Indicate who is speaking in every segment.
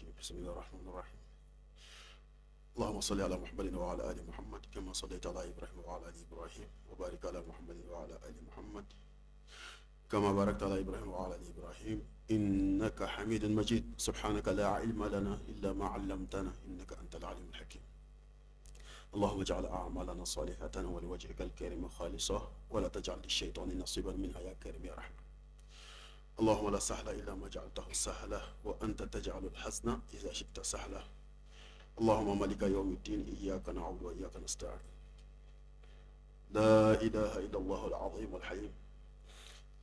Speaker 1: الرجيم بسم الله الرحمن الرحيم اللهم صل على محمد وعلى آل محمد كما صليت على إبراهيم وعلى آل إبراهيم وبارك على محمد وعلى آل محمد كما باركت على إبراهيم وعلى آل إبراهيم إنك حميد مجيد سبحانك لا علم لنا إلا ما علمتنا إنك أنت العليم الحكيم اللهم اجعل أعمالنا صالحة ولوجهك الكريم خالصة ولا تجعل للشيطان نصيبا منها يا كريم يا رحمن اللهم لا سهل إلا ما جعلته سهلا وأنت تجعل الحزن إذا شئت سهلا اللهم مالك يوم الدين إياك نعبد وإياك نستعين لا إله إلا الله العظيم الحليم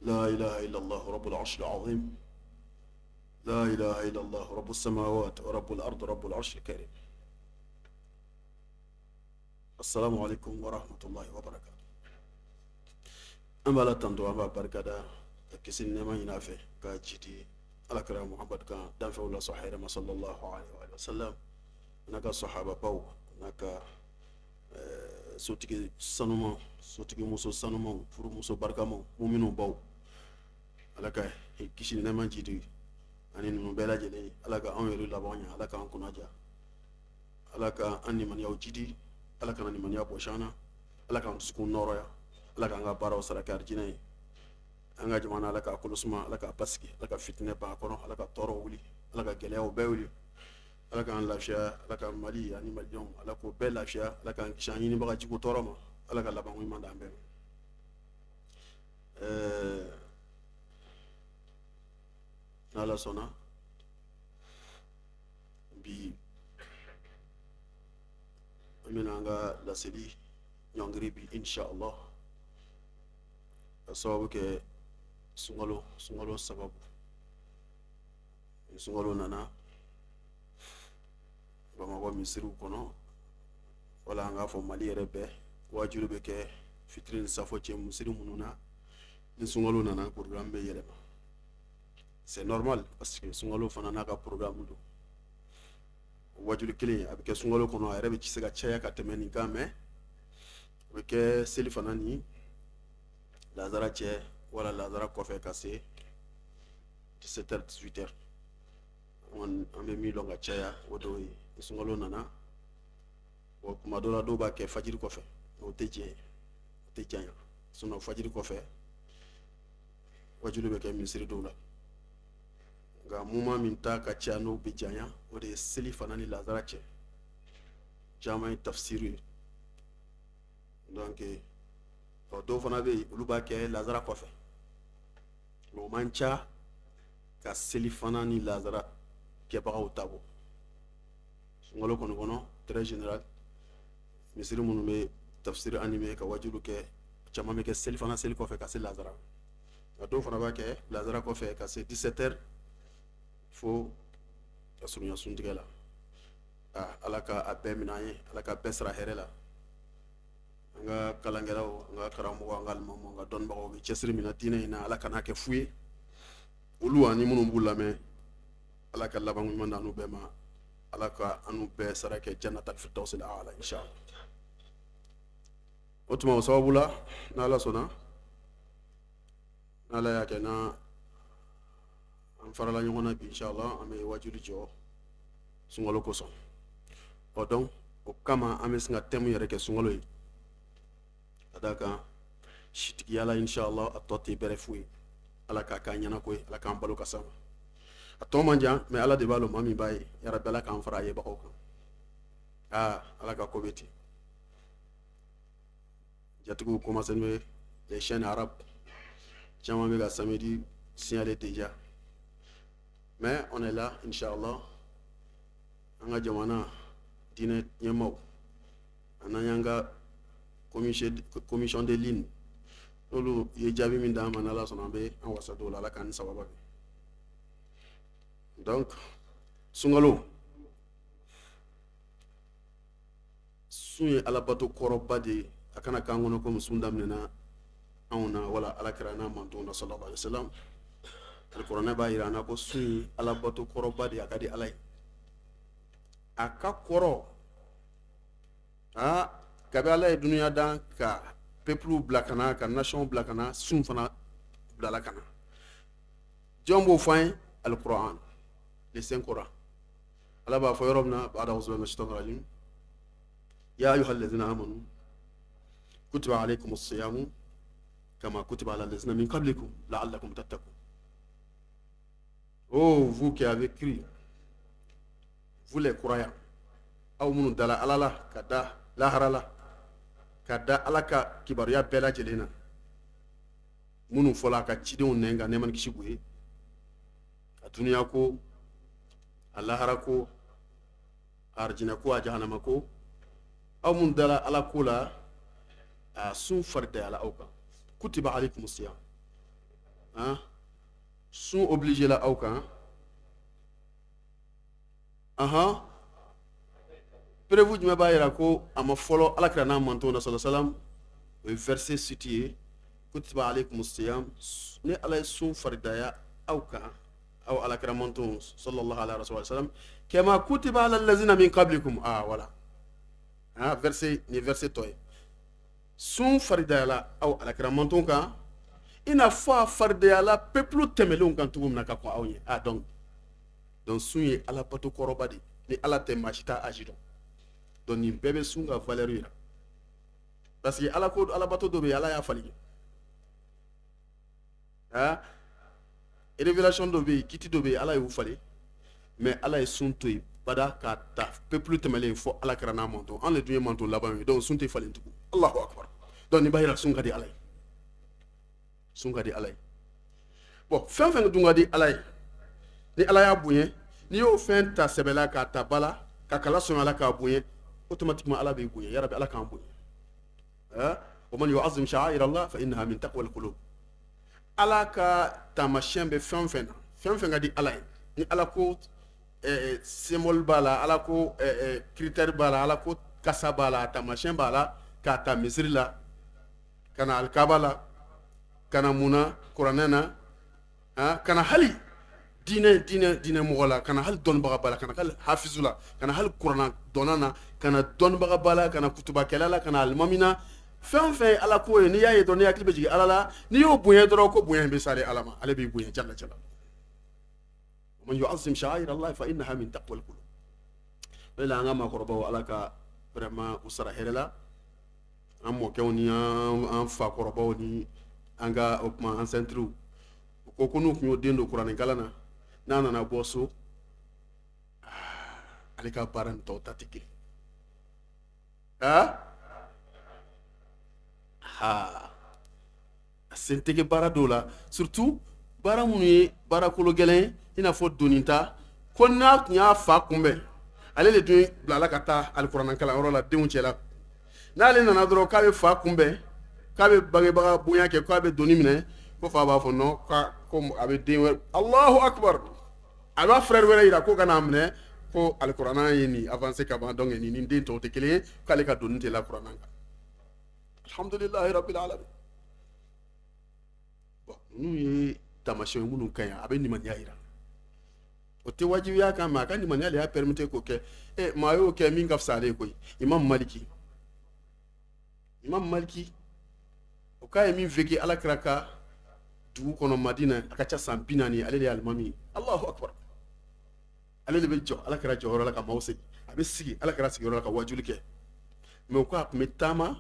Speaker 1: لا إله إلا الله رب العرش العظيم لا إله إلا الله رب السماوات ورب الأرض رب العرش الكريم السلام عليكم ورحمة الله وبركاته أما لا تندو أما بركاته كسين نما ينافع كجدي على كلام محمد كان دافع الله صحيح صلى الله عليه وسلم نكا صحابة باو نكا سوتيكي سانوما سوتيكي موسو سانوما فرو موسو بركامو مؤمنو باو على كا كسين نما جدي أني نبلا جلي على كا أمير الله بانيا على كا أنكو نجا على كا أني من يو جدي على كا أني من يو بوشانا على كا أنتسكون نوريا على كا أنغا بارو سركار جيني anga jamana ala ka kulusuma ala ka paski ala ka fitne ba kono ala ka toro wuli ala ka gelew be wuli ala ka lafiya ala ka mali ani malion ala ko be lafiya ala ka kishani ni baga jigo toro ma ala ka laban wi manda ambe ala sona bi amina anga la seli nyongri bi inshallah sababu ke sungalo sababu sungalo nana Bamako misiri kono wala anga fo Mali yɛrɛ bɛɛ wajuru bɛ kɛ fitiri safo cɛ misiri minnu na ni sungalo nana programme bɛ yɛlɛma c'est normal parce que sungalo fana n'a ka programme don wajuru kelen a bɛ kɛ sungalo kɔnɔ a yɛrɛ bɛ se ka caya ka tɛmɛ nin kan mais o bɛ kɛ seli fana ni lazara cɛ wala lazara kɔfɛ ka se 17h 18h an bɛ min dɔn ka caya o de ye sunkalo nana wa kuma dɔ la dɔw b'a kɛ fajiri kɔfɛ o tɛ tiɲɛ o tɛ janya sinon fajiri kɔfɛ wajulu bɛ kɛ misiri dɔw la nka moment min ta ka ca n'o bɛ janya o de ye seli fana ni lazara cɛ caman ye tafsiri ye donc dɔw fana bɛ yen olu b'a kɛ lazara kɔfɛ o man ca ka seli fana ni lazara kɛbagaw ta bɔ sunkalo kɔni kɔnɔ très général misiri minnu bɛ tafsiri animé ka wajulu kɛ caman bɛ kɛ seli fana seli kɔfɛ ka se lazara nka dɔw fana b'a kɛ lazara kɔfɛ ka se 17h fo ka surunya suntigɛ la ala ka a bɛɛ minɛ an ye ala ka bɛɛ sara hɛrɛ la an ka kalankɛlaw an ka karamɔgɔ an ka alimamu an ka dɔnnibagaw bɛ cɛsiri min na diinɛ in na ala kana kɛ fu ye olu ani minnu b'u lamɛn ala ka laban ɲuman d'anu bɛɛ ma ala ka anu bɛɛ sara kɛ jannatal firdausil aala inshallah o tuma o sababu la n'ala sɔnna n'ala y'a kɛ na an farala ɲɔgɔn na bi inshallah an bɛ wajuli jɔ sunkalo kosɔn donc o kama an bɛ sin ka thème yɛrɛ kɛ sunkalo ye ka d'a kan sitigiyala inshallah a tɔ tɛ bɛrɛ fu ye ala k'a k'an ɲɛna ko ye ala k'an balo ka sama a tɔ man jan mais ala de b'a lɔn maa min b'a ye yarabi ala k'an fara a yebagaw kan ala ka ko bɛ ten jatigiw commencé bɛ les chaînes arabes caman bɛ ka samedi signaler déjà mais on est là inshallah an ka jamana diinɛ ɲɛmaw an'an y'an ka commission de ligne n'olu ye jaabi min d'an ma n'ala sɔnna an bɛ an wasa don o la ala k'an ni sababa bɛn donc sunkalo sun ye alabato kɔrɔba de ye a kana k'an kɔnɔ komi sun daminɛna anw na wala alakira n'a mantonw na sallallahu alaihi wasallam alikuranɛ b'a yira an na ko sun ye alabato kɔrɔba de ye a ka di ala ye a ka kɔrɔ kabi ala ye dunuya dan ka peuple bila kana ka nation bila kana sun fana bilala kana jɔn b'o fɔ an ye alikuran les 5 Corans ala b'a fɔ yɔrɔ min na ba'da a'uzu billahi minash shaitanir rajim ya ayyuhal ladzina amanu kutiba alaykumus siyamu kama kutiba alal ladzina min qablikum la'allakum tattaqun. Oh, vous qui avez cru, vous les croyants, aw minnu dala ala la ka da lahara la ka da ala ka kibaruya bɛɛ lajɛlen na minnu fɔla a ka cidenw nɛn ka nɛɛma ni kisi b'u ye a duniya ko a lahara ko a arijinɛ ko a jahanama ko aw minnu dala ala ko la a sun faridayala aw kan kutiba alaykumus siyam sun obligé la aw kan prévu jumɛn b'a yira ko a ma fɔlɔ alakira n'a mantonw na sallallahu alaihi wasallam o ye verset situé kutiba alaykumus siyam ni ala ye sun faridaya aw kan aw alakira mantonw sallallahu alaihi wasallam kama kutiba alal ladzina min qablikum voilà verset ni verset tɔ ye sun faridaya la aw alakira mantonw kan i n'a fɔ a faridaya la peuple tɛmɛlenw kan cogo min na ka kɔn aw ɲɛ donc sun ye ala bato kɔrɔba de ni ala tɛ maa si t'a agi dɔn donc nin bɛɛ bɛ sun ka valeur yira parce que ala ko ala bato dɔ bɛ yen ala y'a falen révélation dɔ bɛ yen kiti dɔ bɛ yen ala y'u falen mais ala ye sun to yen bada k'a ta peuple tɛmɛlen fɔ ala kɛra n'a manton an de dun ye manton laban ye donc sun tɛ falen tugun Allahu akbar donc nin b'a yira sun ka di ala ye sun ka di ala ye bon fɛn fɛn dun ka di ala ye ni ala y'a bonya ni y'o fɛn ta sɛbɛla k'a ta bala ka kala sɔn ala k'a bonya automatiquement ala b'i bonya yarabi ala k'an bonya wa man yu'azzim sha'air Allah fa innaha min taqwal qulub ala ka tamasiyɛn bɛ fɛn fɛn na fɛn fɛn ka di ala ye ni ala ko symbole b'a la ala ko critère b'a la ala ko kasa b'a la tamasiyɛn b'a la k'a ta misiri la ka na alikaba la ka na muna kuranɛ na ka na hali diinɛ mɔgɔ la ka na hali dɔnnibaga b'a la ka na hali hafizu la ka na hali kuranɛ dɔnna na ka na dɔnnibaga b'a la ka na kutubakɛla la ka na alimami na fɛn fɛn ala ko ye n'i y'a ye dɔrɔn n'i hakili bɛ jigin ala la n'i y'o bonya dɔrɔn ko bonya in bɛ sale ala ma ale b'i bonya jala jala man yu'azzim sha'air Allah fa innaha min taqwal qulub o de la an ka maakɔrɔbaw ala ka vraiment u sara hɛrɛ la an mɔkɛw ni an fakɔrɔbaw ni an ka o kuma ancêtres u ko n'u tun y'o den don kuranɛ kalan na n'a nana bɔ so ale ka baara ni tɔw ta tɛ kelen a sen tɛ kɛ baara dɔw la surtout baara minnu ye baara kolo gɛlɛn i n'a fɔ donni ta ko n'a tun y'a fa kunbɛn ale de tun bilala ka taa alikuranɛ kalanyɔrɔ la denw cɛla n'ale nana dɔrɔn k'a bɛ fa kunbɛn k'a bɛ bangebaga bonya kɛ k'a bɛ donni minɛ ko fa b'a fɔ non ko a bɛ den wɛrɛ Allahu akbar a b'a frère wɛrɛ yira ko ka n'a minɛ ko alikuranɛ ye nin avancé ka ban donc nin den tɔw tɛ kelen ye k'ale ka donni tɛ la kuranɛ kan alhamdulillahi rabbil alamin bon ninnu ye taamasiyɛn minnu ka ɲi a bɛ nimaniya yira o tɛ wajibiya kan mais a ka nimaniya de y'a permettre k'o kɛ maa y'o kɛ min ka fisa ale ye koyi imam maliki o k'a ye min vécu alakira ka dugu kɔnɔ madina a ka ca san 40 ale de ye alimami ye Allahu akbar ale de bɛ jɔ alakira jɔyɔrɔ la ka maaw sigi a bɛ sigi alakira sigiyɔrɔ la ka wajuli kɛ mais o ko a tun bɛ taama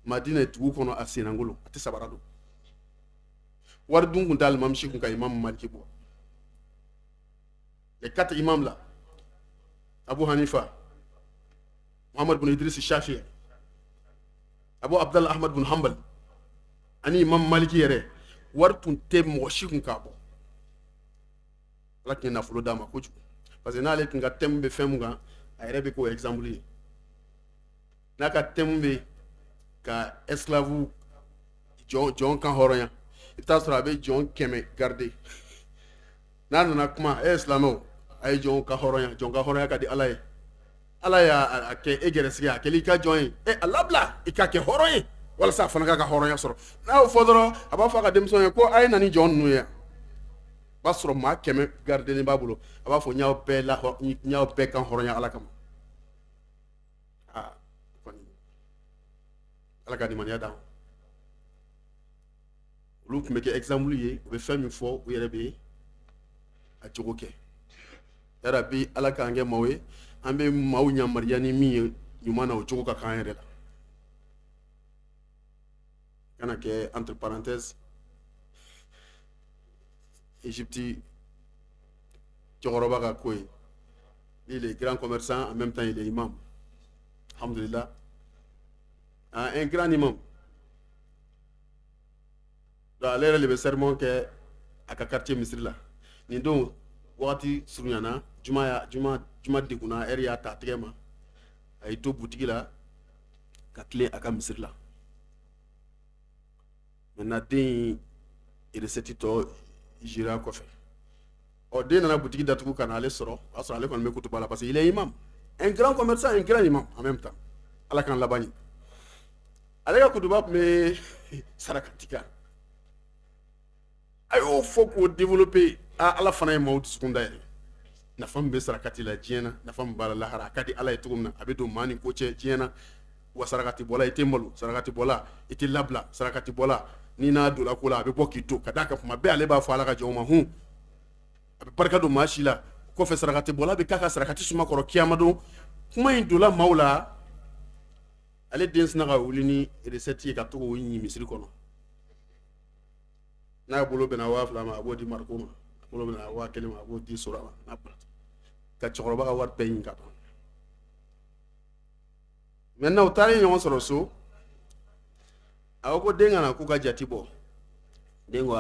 Speaker 1: madina dugu kɔnɔ a senangolo a tɛ sabara don wari dun tun tɛ alimami si kun ka imam maliki bɔ les 4 imams là Abu Hanifa Muhammad bin Idris Shafi'i Abu Abdallah Ahmad bin Hanbal ani imam maliki yɛrɛ wari tun tɛ mɔgɔ si kun k'a bɔ ala tun ye nafolo d'a ma kojugu parce que n'ale tun ka thème bɛ fɛn mun kan a yɛrɛ bɛ k'o exemple ye n'a ka thème bɛ ka esclave jɔn kan hɔrɔnya i bɛ taa sɔrɔ a bɛ jɔn 100 garder n'a nana kuma silamɛw a ye jɔn ka hɔrɔnya ka di ala ye ala y'a kɛ e gɛrɛsɛgɛ a kɛl'i ka jɔn ye a labila i ka kɛ hɔrɔn ye walasa a fana ka hɔrɔnya sɔrɔ n'a y'o fɔ dɔrɔn a b'a fɔ a ka denmisɛnw ye ko a ye na ni jɔn ninnu ye o b'a sɔrɔ maa 100 gardenen b'a bolo a b'a fɔ n y'aw bɛɛ kan hɔrɔnya ala kama kɔni ala ka nimaniya d'an ma olu tun bɛ kɛ exemple ye u bɛ fɛn min fɔ u yɛrɛ bɛ a jogo kɛ yarabi ala k'an kɛ maaw ye an bɛ maaw ɲamariya ni min ye ɲuman na o cogo ka k'an yɛrɛ la kana kɛ entre parenthèses Égypte cɛkɔrɔba ka ko ye il est grand commerçant en même temps il est imam alhamdulillah un grand imam donc ale yɛrɛ de bɛ sermon kɛ a ka quartier misiri la nin don wagati surunyana juma degunna ɛri y'a ta a tɛgɛ ma a y'i to butigi la ka tilen a ka misiri la maintenant den recette tɔ jira kɔfɛ den nana butigi datugu ka na ale sɔrɔ o y'a sɔrɔ ale kɔni bɛ kutuba la parce que il est imam un grand commerçant un grand imam en même temps ala k'an laban ɲi ale ka kutuba tun bɛ sarakati kan a y'o fɔ k'o développer ala fana ye maaw dusukun dayɛlɛ nafa min bɛ sarakati la diɲɛ na nafa min b'a la lahara a ka di ala ye cogo min na a bɛ don maa ni ko cɛ diɲɛ na wa sarakati bɔla i tɛ malo sarakati bɔla i tɛ labila sarakati bɔla n'i n'a donna ko la a bɛ bɔ k'i to ka d'a kan kuma bɛɛ ale b'a fɔ ala ka jɔnw ma hun a bɛ barika don maa si la kɔfɛ sarakati bɔla bɛ k'a ka sarakati suma kɔrɔ kiyama don kuma in donna maaw la ale den sina ka wuli ni recette ye ka to k'o ɲi misiri kɔnɔ n'a bolo bɛnna 2000 ma a b'o di mariko ma a bolo bɛnna 1000 ma a b'o di sora ma n'a bila ka cɛkɔrɔba ka wari bɛɛ ɲini ka ban maintenant u taara ɲɔgɔn sɔrɔ so a ko den ka na k'u ka jati bɔ den ko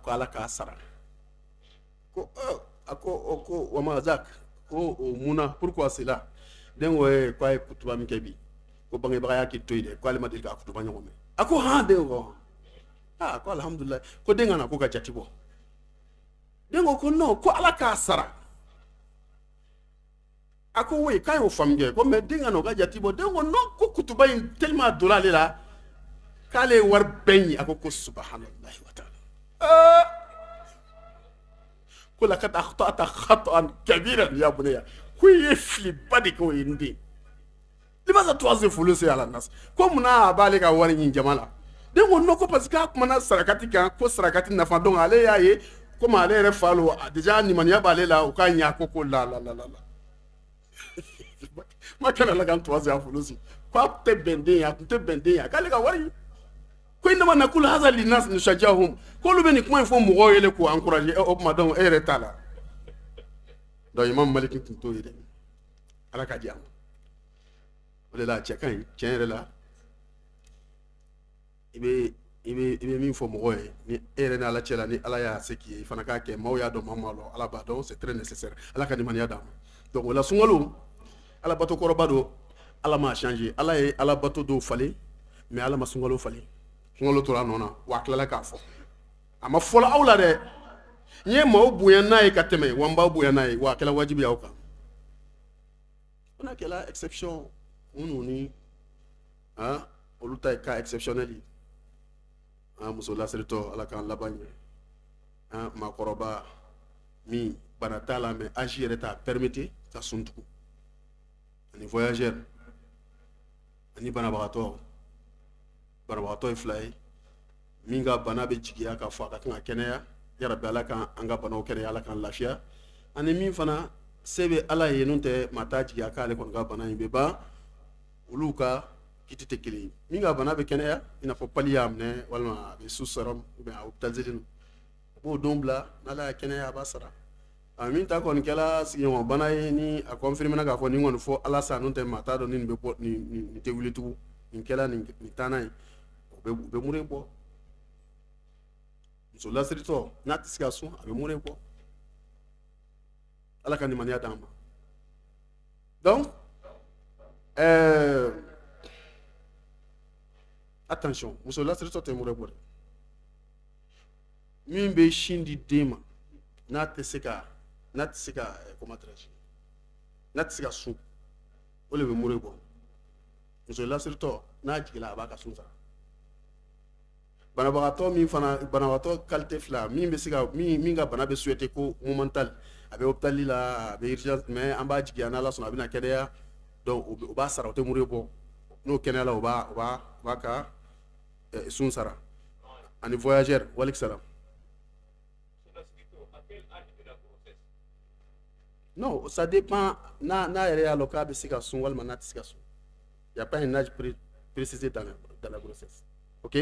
Speaker 1: ala k'a sara ko a ko wa ma zak ko munna pourquoi cela den ko k'a ye kutuba min kɛ bi ko bangebaga y'a k'i to yen dɛ ko ale ma deli k'a kutuba ɲɔgɔn mɛn a ko han den ko ko alhamdulillah ko den ka na k'u ka jati bɔ den ko non ko ala k'a sara a ko oui k'a y'o faamu kɛ ko mais den ka na o ka jati bɔ den ko non ko kutuba in tellement donna ale la k'ale ye wari bɛɛ ɲi a ko subhanallahi wa ta'ala ko lakad akhta'ta khata'an kabiran ya bunayya ko i ye filiba de kɛ o ye n den limaza tuwaze fuluse ala nas ko munna a b'ale ka wari ɲini jama la den ko non ko parce que a kumana sarakati kan ko sarakati nafa donc ale y'a ye komi ale yɛrɛ fa lo déjà nimaniya b'ale la u k'a ɲɛ a ko la ma kana la kan tuwaze a fulusi ko a tɛ bɛn den ye a tun tɛ bɛn den ye a k'ale ka wari ko inama nakulu haza linas nusajahum ko olu bɛ nin kuma in fɔ mɔgɔw ye k'o encourager o kuma donc e yɛrɛ t'a la donc imam maliki tun t'o ye dɛ ala ka di a ma o de la cɛ ka ɲi tiɲɛ yɛrɛ la i bɛ min fɔ mɔgɔ ye ni e yɛrɛ ni ala cɛ la ni ala y'a se k'i ye i fana k'a kɛ maaw y'a dɔn maa ma lɔ ala b'a dɔn c'est très nécessaire ala ka nimaniya d'a ma donc o la sunkalo ala bato kɔrɔba don ala m'a changer ala ye ala bato dɔw falen mais ala ma sunkalo falen sunkalo tora nɔ na wa a tilala k'a fɔ a ma fɔlɔ aw la dɛ n ye maaw bonya n'a ye ka tɛmɛ wa n b'aw bonya n'a ye wa a kɛla wajibi y'aw kan fana kɛla exception minnu ni olu ta ye cas exceptionnel ye muso lasiritɔ ala k'an laban ɲɛ maakɔrɔba min bana t'a la mais âge yɛrɛ t'a permettre ka sun tugun ani voyageur ani banabagatɔ ye fila ye min ka bana bɛ jigiya k'a fɔ a ka kan ka kɛnɛya yarabi ala kan an ka banaw kɛnɛya ala kan lafiya ani min fana se bɛ ala ye n'o tɛ maa t'a jigiya k'ale kɔni ka bana in bɛ ban olu ka kiti tɛ kelen ye min ka bana bɛ kɛnɛya i n'a fɔ pali y'a minɛ walima a bɛ sous serum ou bien a hospitalisé a b'o don bila n'ala y'a kɛnɛya a b'a sara min ta kɔni kɛla sigiɲɔgɔn bana ye ni a confirmera k'a fɔ nin kɔni fɔ ala sa n'o tɛ maa t'a dɔn ni nin bɛ bɔ nin tɛ wuli tugun nin kɛla nin taana ye u bɛ mure bɔ muso lasiritɔ n'a tɛ se ka sun a bɛ mure bɔ ala ka nimaniya d'an ma donc attention muso lasiritɔ tɛ mure bɔ dɛ min bɛ sin di den ma n'a tɛ se ka comment dirais-je n'a tɛ se ka sun o de bɛ mure bɔ muso lasiritɔ n'a jiginna a b'a ka sun sara banabagatɔ min fana banabagatɔ qualité fila min bɛ se ka min ka bana bɛ souhaiter ko momental a bɛ hôpital la a bɛ urgence mais an b'a jigiya n'ala sɔnna a bɛna kɛnɛya donc o b'a sara o tɛ mure bɔ n'o kɛnɛyala o b'a ka sun sara ani voyageur walekum salam Non, ça dépend. Na yɛrɛ y'a lɔn k'a bɛ se ka sun walima n'a tɛ se ka sun. Il n'y a pas un âge précisé dans la grossesse. Ok?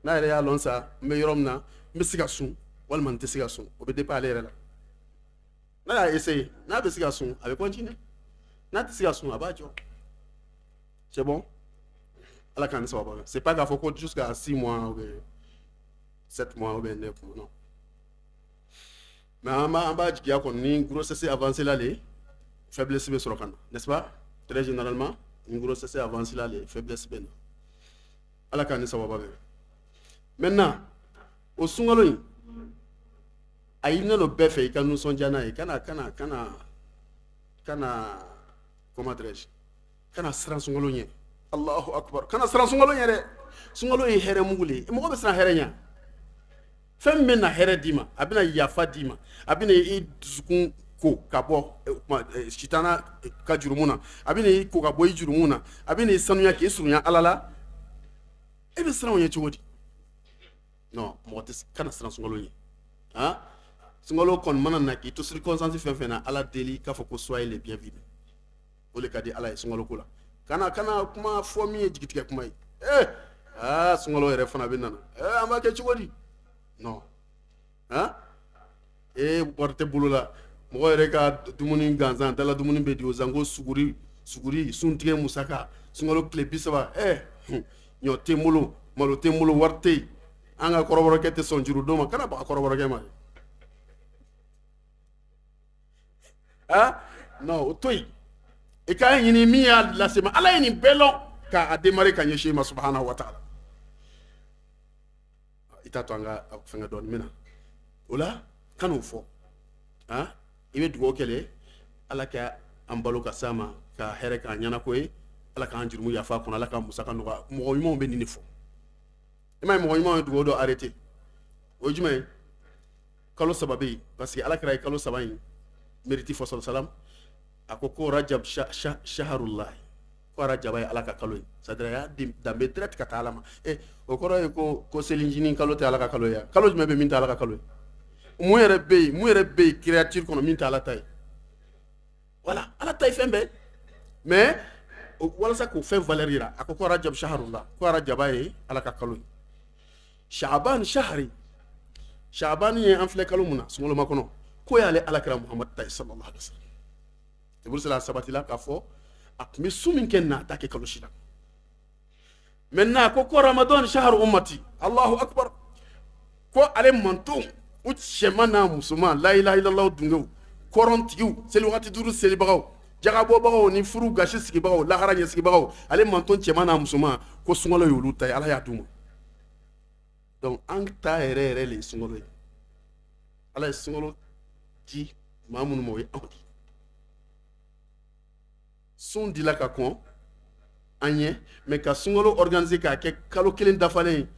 Speaker 1: N'a yɛrɛ y'a lɔn sa n bɛ yɔrɔ min na n bɛ se ka sun walima n tɛ se ka sun o bɛ dépend ale yɛrɛ la. N'a y'a essayé n'a bɛ se ka sun a bɛ continuer n'a tɛ se ka sun a b'a jɔ. C'est bon? Ala k'an ni sababa. C'est pas k'a fɔ ko jusqu'à 6 mois ou bien 7 mois ou bien 9 mois non. Mais en bas jigiya kɔni ni grossesse avancée la le faiblesse bɛ sɔrɔ ka na, n'est-ce pas? Très généralement ni grossesse avancée la le faiblesse bɛ na. Ala k'an ni sababa bɛ. Maintenant o sunkalo in a ɲininen don bɛɛ fɛ i ka nisɔndiya n'a ye kana comment dirais-je kana siran sunkalo ɲɛ. Allahu akbar kana siran sunkalo ɲɛ dɛ. Sunkalo ye hɛrɛ mugu le ye mɔgɔ bɛ siran hɛrɛ ɲɛ. Fɛn min bɛ na hɛrɛ d'i ma a bɛna yafa d'i ma a bɛna i dusukun ko ka bɔ sitana ka jurumu na a bɛna i ko ka bɔ i jurumu na a bɛna i sanuya k'i surunya Ala la e bɛ siran o ɲɛ cogo di? Non mɔgɔ tɛ kana siran sunkalo ɲɛ han sunkalo kɔni mana na k'i to circonstance fɛn fɛn na Ala deli k'a fɔ ko soyez les bienvenus o de ka di Ala ye sunkalo ko la kana kuma fɔ min ye jigitigɛ kuma ye sunkalo yɛrɛ fana bɛ nana an b'a kɛ cogo di? Non. Hein? Wari tɛ bolo la mɔgɔ yɛrɛ ka dumuni gansan dala dumuni bɛ di o zango suguri suntigɛ musaka sunkalo tile 30 ɲɔ tɛ n bolo malo tɛ n bolo wari tɛ yen an ka kɔrɔbɔrɔkɛ tɛ sɔn juru don ma kana baga kɔrɔbɔrɔkɛ ma non o to yen i ka ɲini min y'a lase ma Ala ye nin bɛɛ lɔn k'a démarrer ka ɲɛsin ma subhanahu wa ta'ala. Ita to an ka fɛngɛ dɔɔni min na o la kan'o fɔ i bɛ dugawu kɛlɛ Ala ka an balo ka s'a ma ka hɛrɛ k'a ɲɛnako ye Ala k'an jurumu yafa kɔnɔ Ala ka musaka nɔgɔya mɔgɔ ɲumanw bɛ nin de fɔ i m'a ye mɔgɔ ɲumanw ye dugawu dɔ arrêté o ye jumɛn ye kalo 3 bɛ yen parce que Ala kɛra ye kalo 3 in mérite fɔ sallallahu a ko Rajab shaharullah ko Rajaba ye Ala ka kalo ye c'est-à-dire a y'a danbe direct ka taa Ala ma o kɔrɔ ye ko selinjini kalo tɛ Ala ka kalo ye kalo jumɛn bɛ min tɛ Ala ka kalo ye mun yɛrɛ bɛ yen créature kɔnɔ min tɛ Ala ta ye voilà Ala ta ye fɛn bɛɛ mais walasa k'o fɛn valeur yira a ko Rajab shaharullah ko Rajaba ye Ala ka kalo ye Sha'ban shahri Sha'ban ye an filɛ kalo mun na sunkalo ma kɔnɔ ko y'ale Alakira Muhamad ta ye sallallahu alaihi wa sallam c'est pour cela sabatila k'a fɔ a tun bɛ su min kɛ n'a ta kɛ kalo si la maintenant ko Ramadan shahar ummati Allahu akbar ko ale mantonw u cɛman n'a musoman la ilaha illallah dunkew kɔrɔntigiw seli wagati 5 selibagaw jagabɔbagaw ni furu gasi sigibagaw lahara ɲɛ sigibagaw ale manton cɛman n'a musoman ko sunkalo y'olu ta ye Ala y'a d'u ma donc an ta yɛrɛ yɛrɛ le ye sunkalo ye Ala ye sunkalo di maa minnu ma o ye anw de sun dila ka kɔn an ɲɛ mais ka sunkalo organiser k'a kɛ kalo 1 dafalen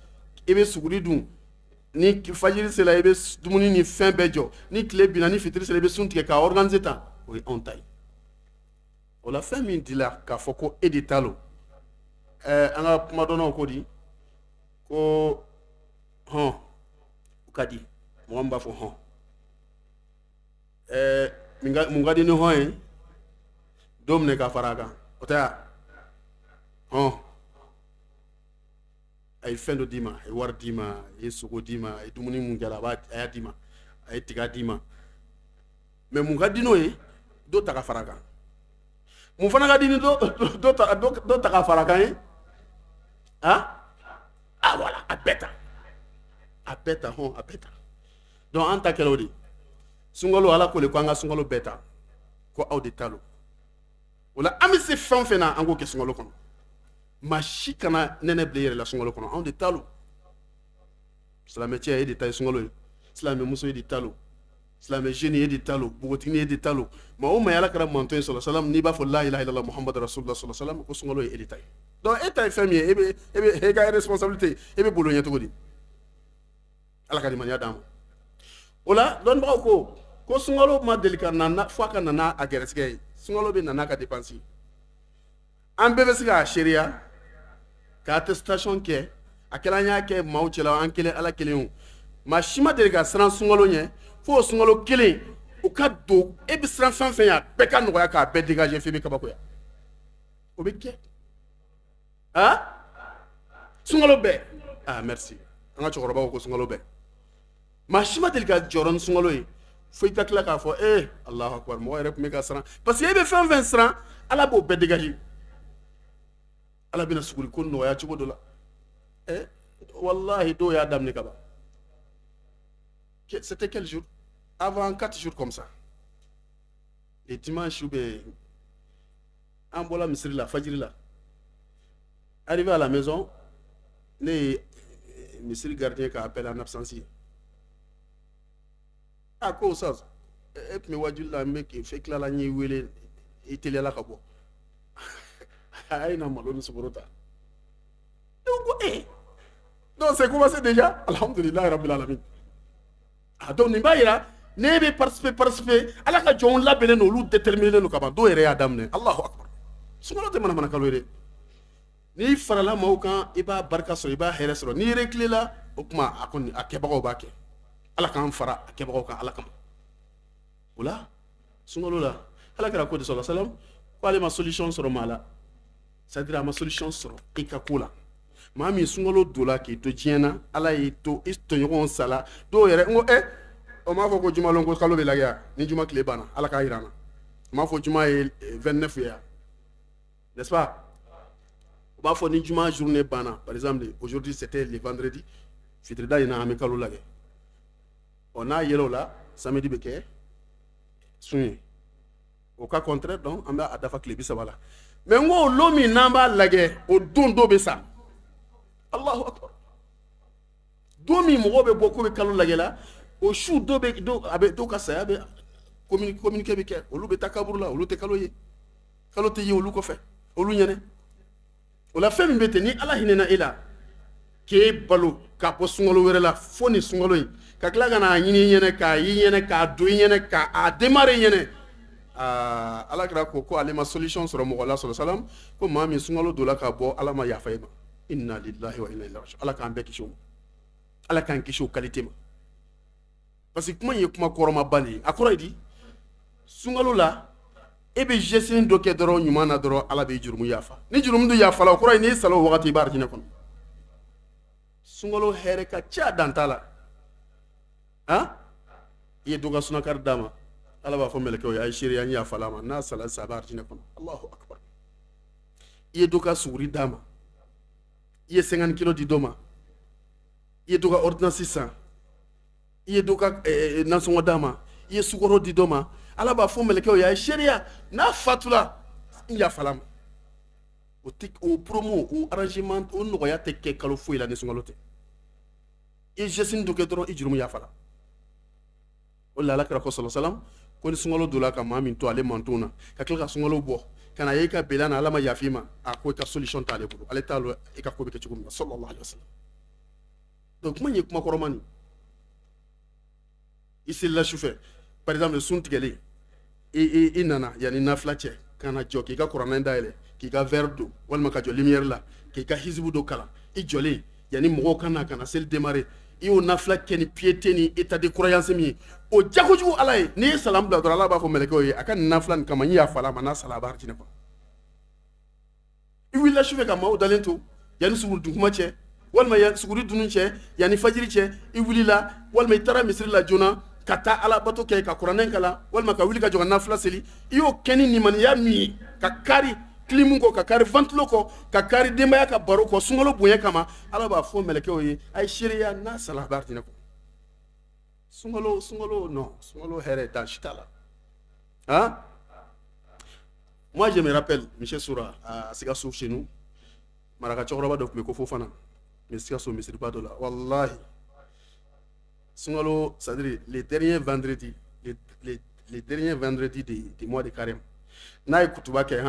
Speaker 1: i bɛ suguri dun ni fajiri sera i bɛ dumuni ni fɛn bɛɛ jɔ ni tile binna ni fitiri sera i bɛ sun tigɛ k'a organiser tan o ye anw ta ye o la fɛn min dila k'a fɔ ko e de ta lo an ka kumadɔnnaw ko di ko hɔn o ka di mɔgɔ min b'a fɔ hɔn mun ka di ni hɔn ye don minɛ ka fara a kan o tɛ ya a ye fɛn dɔ d'i ma a ye wari d'i ma a ye sogo d'i ma a ye dumuni mun kɛra a y'a d'i ma a ye tiga d'i ma mais mun ka di n'o ye dɔ ta ka fara a kan mun fana ka di ni dɔ ta ka fara a kan ye voilà a bɛɛ ta a bɛɛ ta a bɛɛ ta donc an ta kɛra o de sunkalo Ala ko le ko an ka sunkalo bɛɛ ta ko aw de ta lo o la an bɛ se fɛn o fɛn na an k'o kɛ sunkalo kɔnɔ maa si kana nɛnɛ bila i yɛrɛ la sunkalo kɔnɔ anw de ta lo silamɛ cɛ e de ta ye sunkalo ye silamɛ muso e de ta lo silamɛ jeune e de ta lo npogotigini e de ta lo maa o maa ye Ala kɛra manton ye sallallahu alaihi wasallam n'i b'a fɔ la ilaha illallah muhammadu rasulullah sallallahu alaihi wasallam ko sunkalo ye e de ta ye donc e ta ye fɛn min ye e ka responsabilité e bɛ bolo ɲɛ cogo di Ala ka limaniya d'an ma o la dɔnnibagaw ko sunkalo ma deli ka na fo a ka na n'a gɛrɛsɛgɛ ye sunkalo bɛ na n'a ka dépense ye an bɛɛ bɛ se k'a seereya ka attestation kɛ a kɛra an y'a kɛ maaw cɛla an kelen Ala kelen o maa si ma deli ka siran sunkalo ɲɛ fo o sunkalo kelen o ka do e bi siran fɛn fɛn ya bɛɛ ka nɔgɔya k'a bɛɛ dégager f'i bɛ kabako ya o bɛ kɛ sunkalo bɛɛ merci an ka cɛkɔrɔbaw ko sunkalo bɛɛ maa si ma deli ka jɔrɔ ni sunkalo ye fo i ka tila k'a fɔ Allahu akbar mɔgɔ yɛrɛ tun bɛ ka siran parce que e bɛ fɛn fɛn siran ala b'o bɛɛ dégager ala bɛna suguri ko nɔgɔya cogo dɔ la wallahi dɔw y'a daminɛ ka ban c'était quel jour avant 4 jours comme ça les dimanches ou bien en bɔra misiri la fajiri la arrivé à la maison ne ye misiri gardien ka appel en absence a ko sa e tun bɛ wajuli la n bɛ fɛ tilala n ye wele i teliyala ka bɔ a ye na malo ni sukoro ta donc donc c'est commencé déjà alhamdulilahi rabbil alamin donc nin b'a yira ne bɛ participer ala ka jɔnw labɛnnen don olu déterminer don ka ban dɔw yɛrɛ y'a daminɛ Allahu akbar sunkalo tɛ manamana kalo ye dɛ n'i farala maaw kan i b'a barika sɔrɔ i b'a hɛrɛ sɔrɔ n'i reculer o kuma a kɔni a kɛbagaw b'a kɛ ala k'an fara a kɛbagaw kan ala kama o la sunkalo la ala kɛra ko de sɔrɔ salam ko ale ma solution sɔrɔ maa la c'est à dire a ma solution sɔrɔ i ka ko la maa min sunkalo donla k'i to diɲɛ na ala y'i to i tɔɲɔgɔnw sala dɔw yɛrɛ n ko o m'a fɔ ko jumalon ko kalo bɛ lajɛ yan ni juma tile banna ala k'a jira an na o m'a fɔ juma ye 29 ye yan n'est-ce pas o b'a fɔ ni juma journée banna par exemple aujourd'hui c'était le vendredi fitirida in na an bɛ kalo lajɛ n'a yɛlɛ o la samedi bɛ kɛ sun ye au cas contraire donc an bɛ a dafa tile 30 la mais n ko lo min n'an b'a lajɛ o don dɔ bɛ sa Allahu akbar don min mɔgɔw bɛ bɔ k'u bɛ kalo lajɛ la o su dɔ bɛ a bɛ dɔw ka saya bɛ communiqué bɛ kɛ olu bɛ taa kaburu la olu tɛ kalo ye kalo tɛ ye olu kɔfɛ olu ɲɛnɛ o la fɛn min bɛ ten ni ala hinɛna e la k'e balo k'a bɔ sunkalo wɛrɛ la fo ni sunkalo in ka tila ka n'a ɲini i ɲɛnɛ k'a y'i ɲɛnɛ k'a don i ɲɛnɛ k'a démarrer i ɲɛnɛ ala kɛra ko ale ma solution sɔrɔ mɔgɔ la sɔrɔ salam ko maa min sunkalo donla ka bɔ ala ma yafa e ma inna lillahi wa inna ilaihi raji'un ala k'an bɛɛ kisi o ma ala k'an kisi o qualité ma parce que kuma in ye kuma kɔrɔmaba de ye a kɔrɔ ye di sunkalo la e bɛ gestion dɔ kɛ dɔrɔn ɲuman na dɔrɔn ala bɛ jurumu yafa ni jurumu dun yafa la o kɔrɔ ye n'i sala o wagati i b'a arijinɛ kɔnɔ sunkalo hɛrɛ ka ca dan t'a la i ye dɔ ka sunakari d'a ma ala b'a fɔ mɛlɛkɛw ye a ye seereya n yafala ma n'a sala sisan a b'a arijinɛ kɔnɔ Allahu akbar i ye dɔ ka suguri d'a ma i ye 50 kilos di dɔ ma i ye dɔ ka ordonnance san i ye dɔ ka nasɔngɔ d'a ma i ye sukaro di dɔ ma ala b'a fɔ mɛlɛkɛw ye a ye seereya n'a fatula n yafala ma o promo o arrangement o nɔgɔya tɛ kɛ kalo foyi la ni sunkalo tɛ i ye gestion dɔ kɛ dɔrɔn i jurumu yafala o la ala kɛra ko sɔlɔ salam ko ni sunkalo donla ka maa min to ale mantonw na ka tila ka sunkalo bɔ ka na ye i ka bɛn na ala ma yafa i ma a ko i ka solution t'ale bolo ale t'a lɔn i ka ko bɛ kɛ cogo min na sallallahu alaihi wasallam donc kuma in ye kuma kɔrɔma nin i selila sufɛ par exemple sun tigɛlen i nana yanni nafila cɛ ka na jɔ k'i ka kuranɛ dayɛlɛ k'i ka verre don walima ka jɔ lumière la k'i ka hisibu dɔ kalan i jɔlen yanni mɔgɔw ka na ka na seli démarrer i y'o nafila kɛ ni piété ni état de croyance min ye o diya kojugu ala ye n'i ye salamu bila dɔrɔn ala b'a fɔ mɛlɛkɛw ye a ka nin nafila nin kama n yafala a ma n'a sala a b'a arijinɛ kɔnɔ i wulila sufɛ ka maaw dalen to yanni suguri dunkuma cɛ walima suguri dunun cɛ yanni fajiri cɛ i wulila walima i taara misiri la joona ka taa ala bato kɛ ka kuranɛ kalan walima ka wuli ka jɔ ka nafila seli i y'o kɛ ni nimaniya min ye ka kari kilimu kɔ ka kari ventilo kɔ ka kari denbaya ka baro kɔ sunkalo bonya kama ala b'a fɔ mɛlɛkɛw ye a ye seereya n'a sala a b'a arijinɛ kɔnɔ sunkalo non sunkalo hɛrɛ dan si t'a la moi je me rappelle monsieur Soura à Sikasso chez nous maraka cɛkɔrɔba dɔ tun bɛ ko Fofana mais Sikasso misiriba dɔ la wallahi sunkalo c'est-à-dire les derniers vendredis du mois de carême n'a ye kutuba kɛ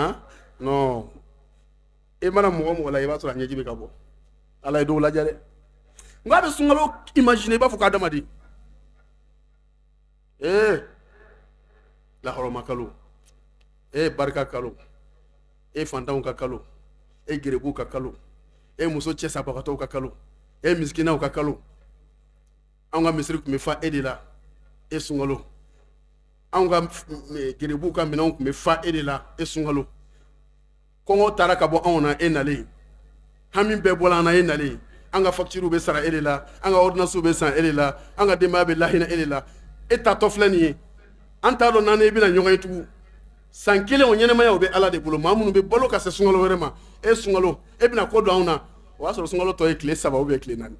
Speaker 1: non e mana mɔgɔ mɔgɔ la i b'a sɔrɔ a ɲɛji bɛ ka bɔ ala ye dɔw lajɛ dɛ n k'a bɛ sunkalo imaginer i b'a fɔ k'adamaden lahɔrɔma kalo barika kalo fantanw ka kalo gerebuw ka kalo muso cɛ sabagatɔw ka kalo miskinaw ka kalo an ka misiri tun bɛ fa e de la sunkalo an ka gerebu ka minɛnw tun bɛ fa e de la e sunkalo kɔngɔ taara ka bɔ anw na e nalen hami bɛɛ bɔla an na e nalen an ka facture bɛ sara e de la an ka ordonnance bɛ san e de la an ka denbaya bɛ lahinɛ e de la e tatɔ filɛ nin ye an t'a dɔn n'an e bɛna ɲɔgɔn ye tugun san kelen o ɲɛnɛmaya o bɛ ala de bolo maa minnu bɛ balo ka se sunkalo wɛrɛ ma e sunkalo e bɛna ko don anw na o y'a sɔrɔ sunkalo tɔ ye tile 3 ou bien tile 4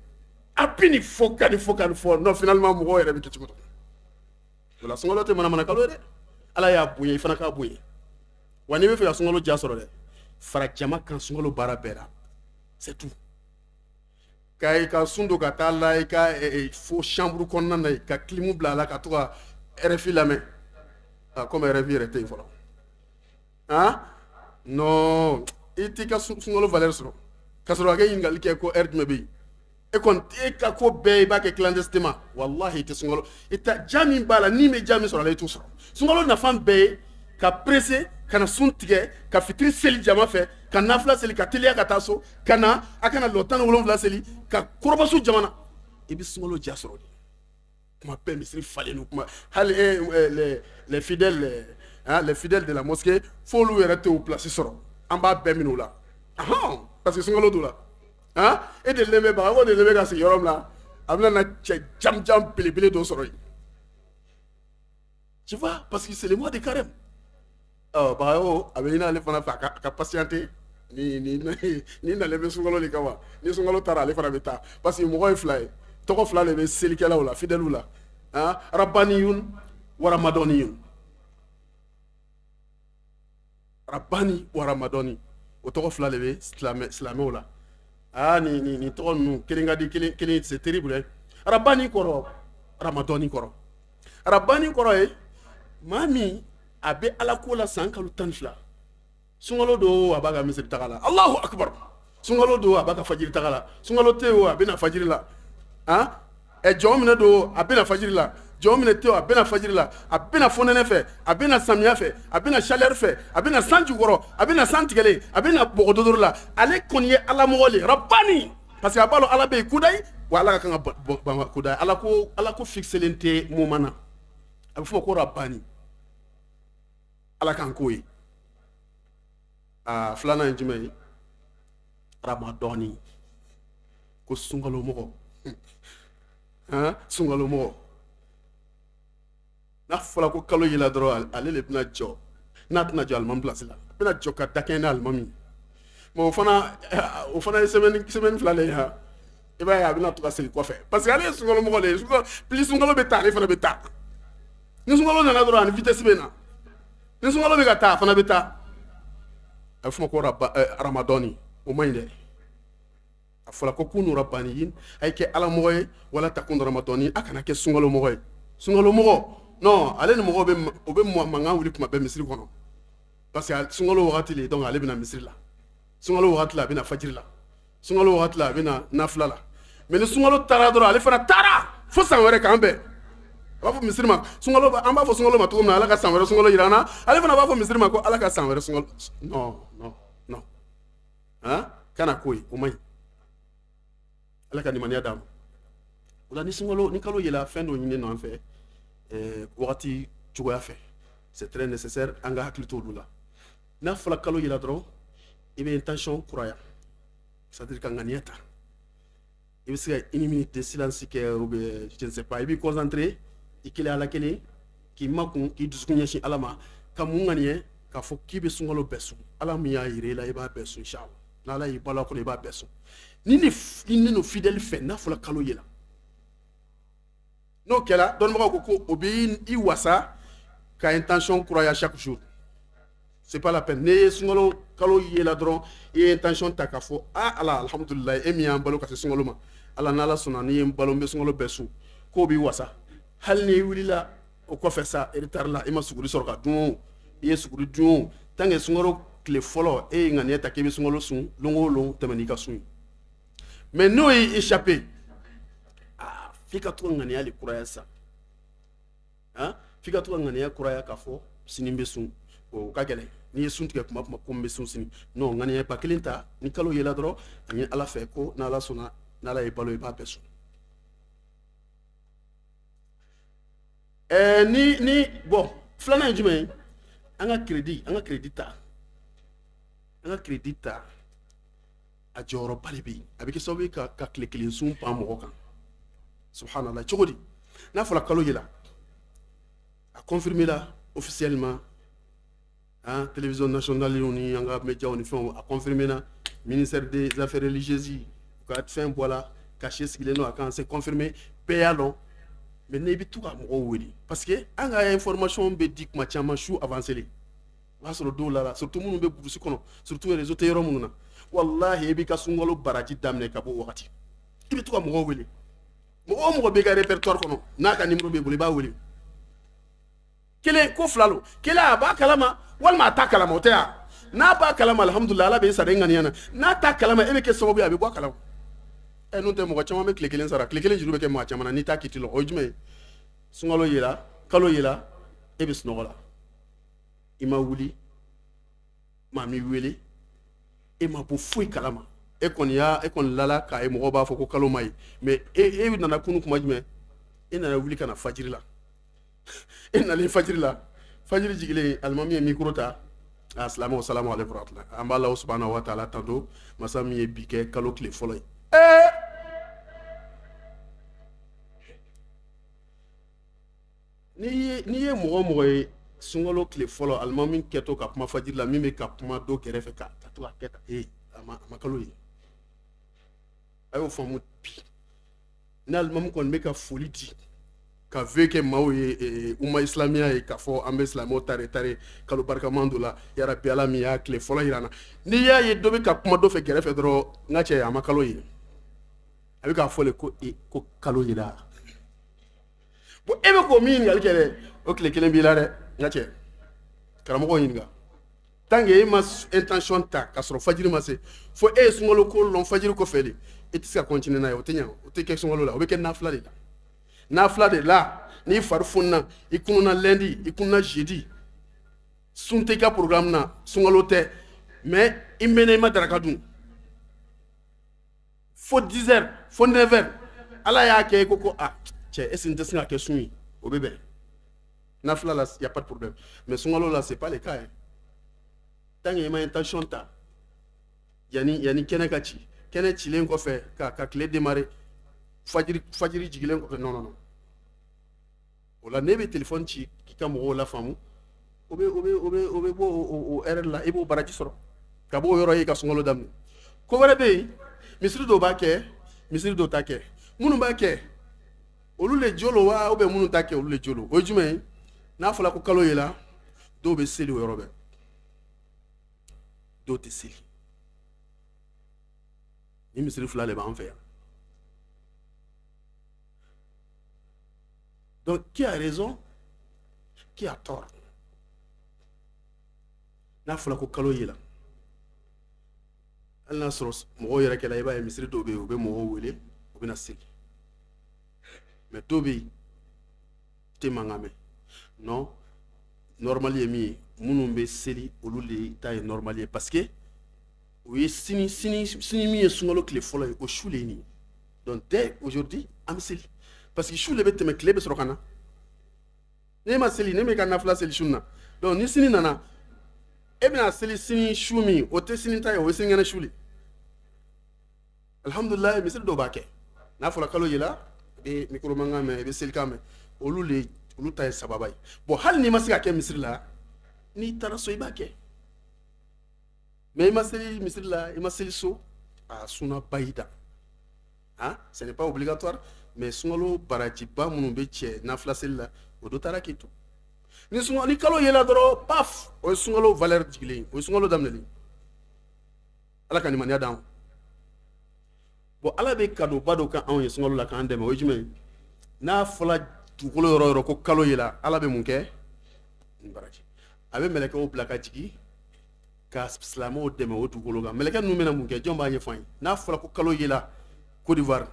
Speaker 1: a bɛ nin fɔ ka nin fɔ ka nin fɔ non finalement mɔgɔw yɛrɛ bɛ kɛ cogo dɔ o la sunkalo tɛ manamana kalo ye dɛ ala y'a bonya i fana k'a bonya wa n'i bɛ fɛ ka sunkalo ja sɔrɔ dɛ fara jama kan sunkalo baara bɛɛ la c'est tout ka i ka sun don ka taa la i ka fo chambre kɔnɔna na ka clim bila a la ka to ka RFI lamɛn comme RFI yɛrɛ tɛ yen fɔlɔ non i t'i ka sunkalo valeur sɔrɔ ka sɔrɔ ka kɛ ɲininkali kɛ ko heure jumɛn bɛ yen e kɔni e ka ko bɛɛ i b'a kɛ clandestinement wallahi i tɛ sunkalo i ta ja min b'a la ni bɛ ja min sɔrɔ a la i t'o sɔrɔ sunkalo nafa bɛɛ ye ka presse ka na sun tigɛ ka fitiri seli jama fɛ ka nafila seli ka teliya ka taa so ka na a kana lɔ 17 seli ka kɔrɔbasu jamana i bɛ sunkalo ja sɔrɔ de kuma bɛɛ misiri falen no kuma hali les fidèles de la mosquée f'olu yɛrɛ t'o place sɔrɔ an b'a bɛɛ minɛ o la parce que sunkalo don la e delilen bɛ baga ko delilen bɛ ka sigi yɔrɔ min na a bɛna na cɛ jam belebele dɔ sɔrɔ yen tu vois parce que c'est le mois de carême baga ko a bɛ ɲini ale fana fɛ a ka patienter ni nalen bɛ sunkalo de kama ni sunkalo taara ale fana bɛ taa parce que mɔgɔ ye fila ye tɔgɔ fila de bɛ selikɛlaw la fidèles la rabbaniyun wa ramadɔniyun rabbani wa ramadɔni o tɔgɔ fila de bɛ silamɛw la ni tɔgɔ ninnu kelen ka di kelen c'est terrible rabbani kɔrɔ ramadɔni kɔrɔ rabbani kɔrɔ ye maa min a bɛ ala ko la san kalo 12 sunkalo don a b'a ka misiri taga la Allahu akbar sunkalo don a b'a ka fajiri taga la sunkalo tɛ o a bɛ na fajiri la jɔn minɛ don a bɛ na fajiri la jɔn minɛ tɛ o a bɛ na fajiri la a bɛ na fonɛnɛ fɛ a bɛ na samiya fɛ a bɛ na chaleur fɛ a bɛ na san jukɔrɔ a bɛ na san tigɛlen a bɛ na bɔgɔdodoro la ale kɔni ye ala mɔgɔ le rabbani parce que a b'a dɔn ala bɛ yen kudayi wa ala ka kan ka ban kudayi ala ko fixelen tɛ moment na a bɛ fɔ ko rabbani ala kan k'o ye filanan ye jumɛn ye ramadɔni ko sunkalo mɔgɔ sunkalo mɔgɔ n'a fɔra ko kalo yela dɔrɔn ale de bɛna jɔ n'a tɛna jɔ alimami place la a bɛna jɔ ka dakɛɲɛ ni alimami mais o fana ye semaine fila le ye i b'a ye a bɛna to ka segin kɔfɛ parce que ale ye sunkalo mɔgɔ de ye plus sunkalo bɛ taa ale fana bɛ taa ni sunkalo nana dɔrɔn ani vitesse bɛ na ni sunkalo bɛ ka taa a fana bɛ taa a bɛ fɔ ko ramadɔni o man ɲi dɛ a fɔra ko kunu rabbaniyin a ye kɛ ala mɔgɔ ye wala takun ramadɔni a kana kɛ sunkalo mɔgɔ ye sunkalo mɔgɔ non ale ni mɔgɔw bɛ mankan wuli kuma bɛɛ misiri kɔnɔ parce que sunkalo wagati le donc ale bɛna misiri la sunkalo wagati la a bɛna fajiri la sunkalo wagati la a bɛna nafila la mais ni sunkalo taara dɔrɔn ale fana taara fo san wɛrɛ k'an bɛɛ a b'a fɔ misiri ma sunkalo an b'a fɔ sunkalo ma cogo min na ala ka san wɛrɛ sunkalo jira an na ale fana b'a fɔ misiri ma ko ala ka san wɛrɛ sunkalo non kana ko ye o man ɲi ala ka nimaniya d'a ma o la ni kalo yɛlɛ fɛn dɔ ɲini an fɛ wagati cogoya fɛ c'est très nécessaire an ka hakili to olu la n'a fɔra kalo yɛlɛ dɔrɔn i bɛ intention kuraya c'est-à-dire ka ŋaniya ta i bɛ se ka 1 minute de silence kɛ ou bien je ne sais pas i b'i concentrer i kelen ala kelen k'i makun k'i dusukun ɲɛsin ala ma ka mun ŋaniya k'a fɔ k'i bɛ sunkalo bɛɛ sun ala min y'a yira i la i b'a bɛɛ sun inchallah n'ala y'i balo a kɔnɔ i b'a bɛɛ sun ni no fidèle fɛ n'a fɔra kalo yɛlɛ n'o kɛra dɔnnibagaw ko o bɛ i wasa ka intention kuraya chaque jour c'est pas la peine ne ye sunkalo kalo yɛlɛ dɔrɔn i ye intention ta k'a fɔ ala alhamdulilayi e min y'an balo ka se sunkalo ma ala n'ala sɔnna n'i ye n balo n bɛ sunkalo bɛɛ sun k'o b'i wasa hali n'i wulila o kɔfɛ sa retard la i ma suguri sɔrɔ ka dun o i ye suguri dun o tant que sunkalo tile fɔlɔ e ye ŋaniya ta k'i bɛ sunkalo sun don o don tɛmɛ n'i ka sun ye mais n'o y'i échappé f'i ka to ka ŋaniya de kuraya sa f'i ka to ka ŋaniya kuraya k'a fɔ sini n bɛ sun o ka gɛlɛn n'i ye sun tigɛ kuma ko n bɛ sun sini non ŋaniya ba kelen ta ni kalo yɛlɛ dɔrɔn a ɲini ala fɛ ko n'ala sɔnna n'ala ye balo i b'a bɛɛ sun bon filanan ye jumɛn ye an ka crédit ta a jɔyɔrɔba de bɛ yen a bɛ kɛ sababu ye ka tile kelen sun pan mɔgɔ kan subhanallah cogo di n'a fɔra kalo yela a confirmé la officiellement hein, télévision nationale ni an ka médiaw ni fɛnw a confirmé na ministère des affaires religieuses ka fɛn bɔ la cachet sigilen don a kan c'est confirmé bɛɛ y'a dɔn mais ne bɛ to ka mɔgɔw wele parce que an ka information bɛ di kuma caman su avancé le o b'a sɔrɔ dɔw la surtout minnu bɛ burusi kɔnɔ surtout réseau tɛ yɔrɔ minnu na wallahi i b'i ka sunkalo baraji daminɛ ka bɔ o wagati i bɛ to ka mɔgɔw wele mɔgɔ o mɔgɔ b'i ka répertoire kɔnɔ n'a ka numéro b'i bolo i b'a wele kelen ko fila lo kelen a b'a kalama walima a t'a kalama o tɛ yan n'a b'a kalama alhamdulilayi ala bɛ sara i ŋaniya na n'a t'a kalama e bɛ kɛ sababu ye a bɛ bɔ a kalama n'o tɛ mɔgɔ caman bɛ tile kelen sara tile kelen juru bɛ kɛ maa caman na n'i t'a kiti la o ye jumɛn ye sunkalo yera kalo yera e bɛ sunɔgɔ la i ma wuli maa m'i wele e ma bɔ foyi kalama e kɔni lala k'a ye mɔgɔw b'a fɔ ko kalo ma ye mais e nana kunu kuma jumɛn e nana wuli ka na fajiri la e nalen fajiri la fajiri jigilen alimami ye micro ta silamɛw salamu aleykum an b'a la subhanahu wa taala tanto masa min ye bi kɛ kalo tile fɔlɔ ye n'i ye mɔgɔ ye sunkalo tile fɔlɔ alimami kɛtɔ ka kuma fajiri la min bɛ ka kuma dɔ kɛrɛfɛ ka to ka kɛ tan a ma kalo ye a y'o faamu bi ni alimami kɔni bɛ ka foli di ka vœu kɛ maaw ye umma islamiya ye k'a fɔ an bɛ silamɛw tare kalo barikaman dɔ la yarabi ala min y'a tile fɔlɔ yira an na n'i y'a ye dɔ bɛ ka kuma dɔ fɛ kɛrɛfɛ dɔrɔn n ka cɛ a ma kalo ye a bɛ k'a fɔ le ko kalo yera bon e bɛ k'o min ɲininkali kɛ dɛ o tile kelen b'i la dɛ n ka cɛ karamɔgɔw ɲininka tant que e ma intention ta k'a sɔrɔ fajiri ma se fo e ye sunkalo ko lɔn fajiri kɔfɛ de e tɛ se ka continuer n'a ye o tɛ ɲɛ o tɛ kɛ sunkalo la o bɛ kɛ nafila de la nafila de la n'i fari fununa i kununa lundi i kununa jeudi sun tɛ i ka programme na sunkalo tɛ mais i mɛnna i ma daraka dun fo 10 heures fo 9 heures ala y'a kɛ i ko cɛ est-ce que n tɛ se ka kɛ sun ye o bɛ bɛn nafila la y a pas de problème mais sunkalo la c'est pas le cas tant que i ma intention ta yani kɛnɛ ka ci kɛnɛ cilen kɔfɛ ka tile démarrer fajiri jigilen kɔfɛ non o la ne bɛ téléphone ci k'i ka mɔgɔw la faamu o bɛ bɔ o heure la i b'o baraji sɔrɔ ka bɔ o yɔrɔ ye i ka sunkalo daminɛ ko wɛrɛ bɛ yen misiri dɔw b'a kɛ misiri dɔw t'a kɛ minnu b'a kɛ olu le jolo wa ou bien minnu t'a kɛ olu le jolo o ye jumɛn ye n'a fɔra ko kalo yela dɔw bɛ seli o yɔrɔ bɛɛ dɔw tɛ seli ni misiri fila de b'an fɛ yan. Donc, qui a raison? Qui a tort? N'a fɔra ko kalo yela hali n'a sɔrɔ mɔgɔw yɛrɛ kɛla i b'a ye misiri dɔw bɛ yen u bɛ mɔgɔw wele u bɛ na seli mais dɔw bɛ yen tɛ mankan mɛn non normal ye min ye minnu bɛ seli olu de ta ye normal ye parce que o ye sini min ye sunkalo tile fɔlɔ ye o su le ye nin ye donc dès aujourd'hui an bɛ seli parce que su le bɛ tɛmɛ tile bɛ sɔrɔ ka na ne ma seli ne bɛ ka nafila seli su na donc ni sini nana e bɛna seli sini su min o tɛ sini ta ye o ye sinikɛnɛ su le alhamdulilayi misiri dɔw b'a kɛ n'a fɔra kalo yela i bɛ micro mankan mɛn i bɛ selikan mɛn olu ta ye sababa ye bon hali n'i ma se ka kɛ misiri la n'i taara so i b'a kɛ mais i ma seli misiri la i ma seli so a sunna ba y'i da ce n'est pas obligatoire mais sunkalo barajiba minnu bɛ cɛ nafila seli la o dɔ taara k'i to ni kalo yela dɔrɔn paf o ye sunkalo valeur jigilen o ye sunkalo daminɛlen ala ka nimaniya d'an ma bon ala bɛ kadoba dɔ k'anw ye sunkalo la k'an dɛmɛ o ye jumɛn ye n'a fɔra dugukolo yɔrɔ o yɔrɔ ko kalo yela ala bɛ mun kɛ baraji a bɛ mɛlɛkɛw bila ka jigin ka silamɛw dɛmɛ o dugukolo kan mɛlɛkɛ ninnu bɛna mun kɛ jɔn b'a ɲɛfɔ an ye n'a fɔra ko kalo yela Côte d'Ivoire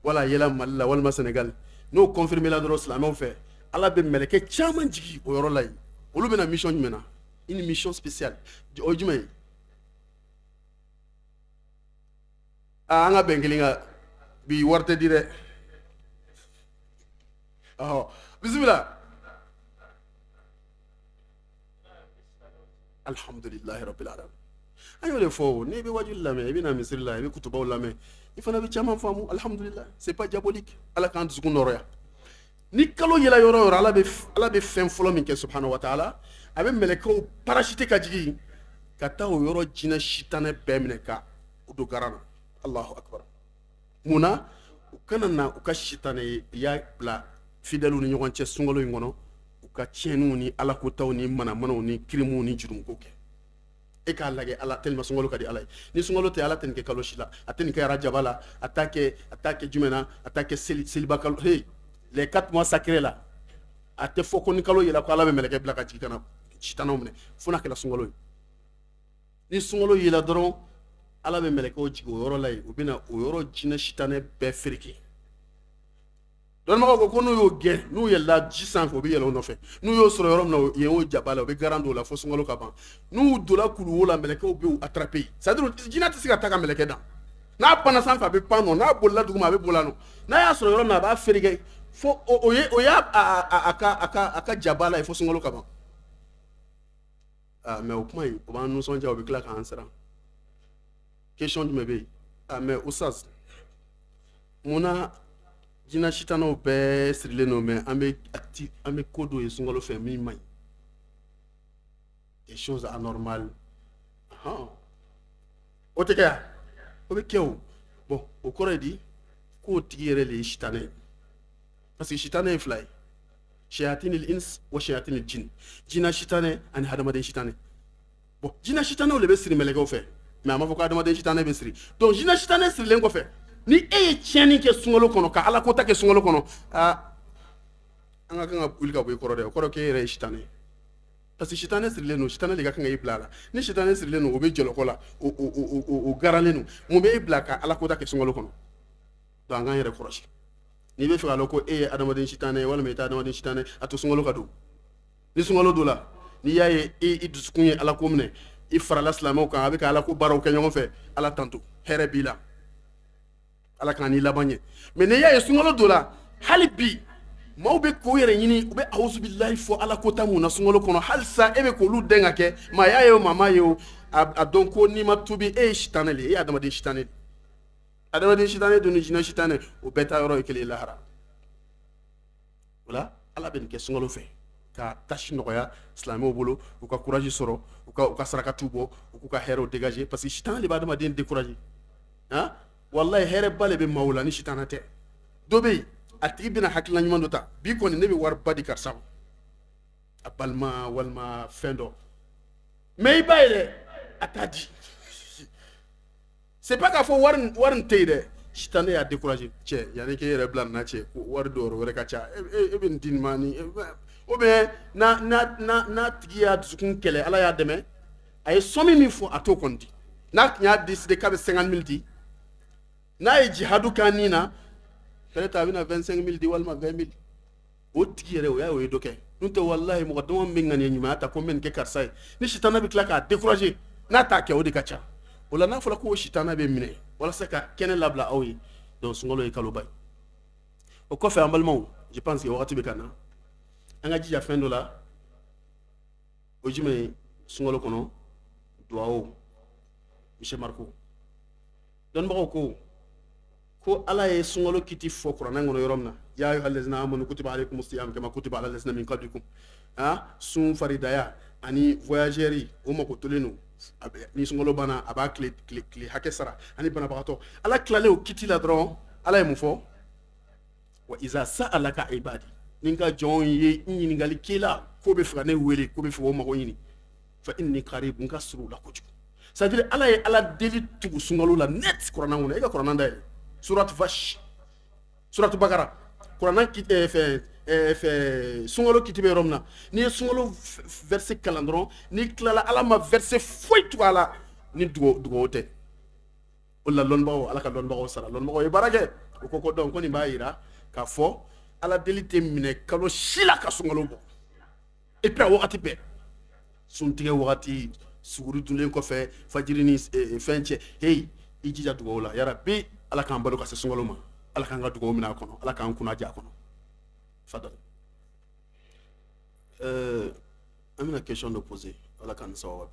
Speaker 1: wala yela Mali la walima Sénégal n'o confirmé la dɔrɔn silamɛw fɛ ala bɛ mɛlɛkɛ caman jigi o yɔrɔ la yen olu bɛna mission jumɛn na une mission spéciale o ye jumɛn ye an ka bɛn kelen kan bi wari tɛ di dɛ bisimila alhamdulillahi rabbil alamin an y'o de fɔ n'i bɛ wajuli lamɛn i bɛ na misiri la i bɛ kutubaw lamɛn i fana bɛ caman faamu alhamdulillah c'est pas diabolique ala k'an dusukun nɔrɔya ni kalo yɛlɛ yɔrɔ o yɔrɔ ala bɛ fɛn fɔlɔ min kɛ subhanahu wa ta'ala a bɛ mɛlɛkɛw parasite ka jigin ka taa o yɔrɔ jinɛ sitanɛ bɛɛ minɛ ka o don garan na allahu akbar munna u kana na u ka sitanɛ ye i y'a bila fidèles ni ɲɔgɔn cɛ sunkalo in kɔnɔ u ka tiɲɛniw ni alakotaw ni manamanaw ni kirimuw ni jurumuko kɛ e k'a lajɛ ala tellement sunkalo ka di ala ye ni sunkalo tɛ ala tɛ nin kɛ kalo si la a tɛ nin kɛ arajaba la a t'a kɛ jumɛn na a t'a kɛ seliba kalo hey les 4 mois sacrés la a tɛ fɔ ko ni kalo yɛlɛ ko ala bɛ mɛlɛkɛ bila ka jigin ka na sitanɛw minɛ fo n'a kɛra sunkalo ye ni sunkalo yɛlɛ dɔrɔn ala bɛ mɛlɛkɛw jigin o yɔrɔ la yen u bɛ na o yɔrɔ jinɛ sitanɛ bɛɛ fereke dɔnnibagaw ko n'u y'o gɛn n'u yɛlɛla ji sanfɛ u bɛ yɛlɛ o nɔfɛ n'u y'o sɔrɔ yɔrɔ min na yen y'o jaba la u bɛ garan don o la fo sunkalo ka ban n'u donna kuluwo la mɛlɛkɛw bɛ u attraper c'est à dire jinɛ tɛ se ka taa ka mɛlɛkɛ dan n'a panna sanfɛ a bɛ pan nɔ n'a bolila duguma a bɛ bola nɔ n'a y'a sɔrɔ yɔrɔ min na a b'a fereke fo o y'a a ka jaba la ye fo sunkalo ka ban mais o kuma in o b'an nisɔndiya o bɛ tila k'an siran question jumɛn bɛ yen mais Oustaz munna jinɛ sitanɛw bɛɛ sirilen don mais an bɛ ko dɔ ye sunkalo fɛ min man ɲi des choses anormales o tɛ kɛ yan o bɛ kɛ o bon o kɔrɔ ye di k'o tigi yɛrɛ de ye sitanɛ ye parce que sitanɛ ye fila ye shayatinil ins wa shayatinil jin jinɛ sitanɛ ani hadamaden sitanɛ bon jinɛ sitanɛw de bɛ siri mɛlɛkɛw fɛ mais a ma fɔ ko hadamaden sitanɛ bɛ siri donc jinɛ sitanɛ sirilen kɔfɛ ni e ye tiɲɛni kɛ sunkalo kɔnɔ ka ala kota kɛ sunkalo kɔnɔ an ka kan ka wuli ka bɔ i kɔrɔ dɛ o kɔrɔ k'e yɛrɛ ye sitanɛ ye parce que sitanɛ sirilen don sitanɛ de ka kan ka i bila a la ni sitanɛ sirilen don o bɛ jɔlɔkɔ la o garanlen don mun bɛ e bila ka ala kota kɛ sunkalo kɔnɔ donc an k'an yɛrɛ kɔlɔsi n'i bɛ fɛ k'a dɔn ko e ye adamaden sitanɛ ye walima i tɛ adamaden sitanɛ a to sunkalo ka don ni sunkalo don la n'i y'a ye i dusukun ye ala ko minɛ i farala silamɛw kan a bɛ ka ala ko baaraw kɛ ɲɔgɔn fɛ ala tanto hɛrɛ b'i la ala k'an ni laban ɲɛ mais n'i y'a ye sunkalo don la hali bi maaw bɛ k'o yɛrɛ ɲini u bɛ awuzubilayi fɔ ala kota mun na sunkalo kɔnɔ halisa e bɛ k'olu dɛn ka kɛ maaya ye o maa ye o a dɔn ko n'i ma tubi e ye sitanɛ de ye e ye adamaden sitanɛ de adamaden sitanɛ don ni jinɛ sitanɛ o bɛɛ taa yɔrɔ ye kelen ye lahara o la ala bɛ nin kɛ sunkalo fɛ ka tasi nɔgɔya silamɛw bolo u ka courage sɔrɔ u ka sarakatiw bɔ u k'u ka hɛrɛw dégager parce que sitanɛ de bɛ adamaden décourager wallahi hɛrɛ ba de bɛ maaw la ni sitanɛ tɛ dɔ bɛ yen a tigi bɛna hakilina ɲuman dɔ ta bi kɔni ne bɛ wari ba di karisa ma a balima walima fɛn dɔ mais i b'a ye dɛ a t'a di c'est pas k'a fɔ wari in tɛ yen dɛ sitanɛ y'a décourager cɛ yanni k'e yɛrɛ bila nin na cɛ ko wari dɔ yɔrɔ wɛrɛ ka ca e bɛ nin di nin ma ni ou bien n'a tigi y'a dusukun kɛlɛ ala y'a dɛmɛ a ye somme min fɔ a t'o kɔni di n'a tun y'a décider k'a bɛ 50 000 di n'a ye jihadu k'a nin na peut-être a bɛna 25 000 di walima 20 000 o tigi yɛrɛ o y'a ye dɔ kɛ n'o tɛ wallahi mɔgɔ dama min bɛ ŋaniya ɲumanya ta ko n bɛ nin kɛ karisa ye ni sitanɛ bɛ tila k'a décourager n'a t'a kɛ o de ka ca o la n'a fɔra ko sitanɛ bɛ minɛ walasa ka kɛnɛ labila aw ye donc sunkalo ye kaloba ye o kɔfɛ an balimaw je pense que wagati bɛ ka na an ka jija fɛn dɔ la o jumɛn ye sunkalo kɔnɔ duwawu monsieur Marco dɔnnibagaw ko ala ye sunkalo kiti fɔ kuranɛ kɔnɔ yɔrɔ min na ya ayyuhal lazina amanu kutiba alaykumus siyam kama kutiba alal lazina min qablikum sun faridaya ani voyageurs o mako tolen don ni sunkalo banna a b'a tile hakɛ sara ani banabagatɔ ala tilalen o kiti la dɔrɔn ala ye mun fɔ wa iza sa'alaka ibadi ni n ka jɔnw ye n ɲininkali k'i la ko bɛ fɛ ka ne wele ko bɛ fɛ o mago ɲini fa inni qarib n ka surun u la kojugu c'est à dire ala ye ala deli tugu sunkalo la net kuranɛ kɔnɔ e ka kuranɛ dayɛlɛ surat vache surat bakara kuranɛ fɛ sunkalo kiti bɛ yɔrɔ min na n'i ye sunkalo verset kalan dɔrɔn n'i tilala ala ma verset foyi tugu a la ni dugawu tɛ o la lɔnnibagaw ala ka lɔnnibagaw sara lɔnnibagaw ye baara kɛ o ko donc ko nin b'a yira k'a fɔ ala deli tɛ minɛ kalo si la ka sunkalo bɔ et puis a wagati bɛɛ suntigɛ wagati suguri dunnen kɔfɛ fajiri ni fɛn cɛ hey i jija dugawu la yarabi ala k'an balo ka se sunkalo ma ala k'an ka dugawu minɛ a kɔnɔ ala k'an kunna ja a kɔnɔ fadal an bɛna question dɔ poser ala kan sawaba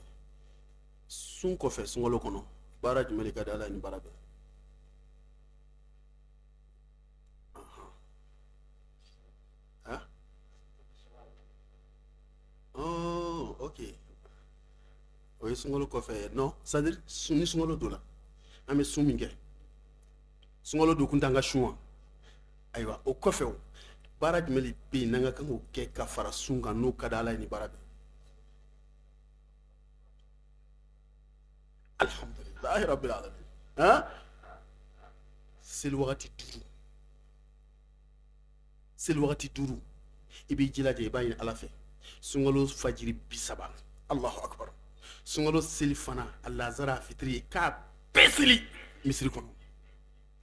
Speaker 1: sun kɔfɛ sunkalo kɔnɔ baara jumɛn de ka di ala ni baara bɛɛ oh ok o ye sunkalo kɔfɛ non c'est à dire ni sunkalo donna an bɛ sun min kɛ sunkalo don kun t'an ka sun wa ayiwa o kɔfɛ o baara jumɛn de bɛ yen n'an ka kan k'o kɛ ka fara sun kan n'o ka di ala ye ni baara bɛɛ alhamdulilahi rabbil alamin han seli wagati duuru i b'i jilaja i b'a ɲini ala fɛ sunkalo fajiri 30 allahu akbar sunkalo seli fana a lazara fitiri k'a bɛɛ seli misiri kɔnɔ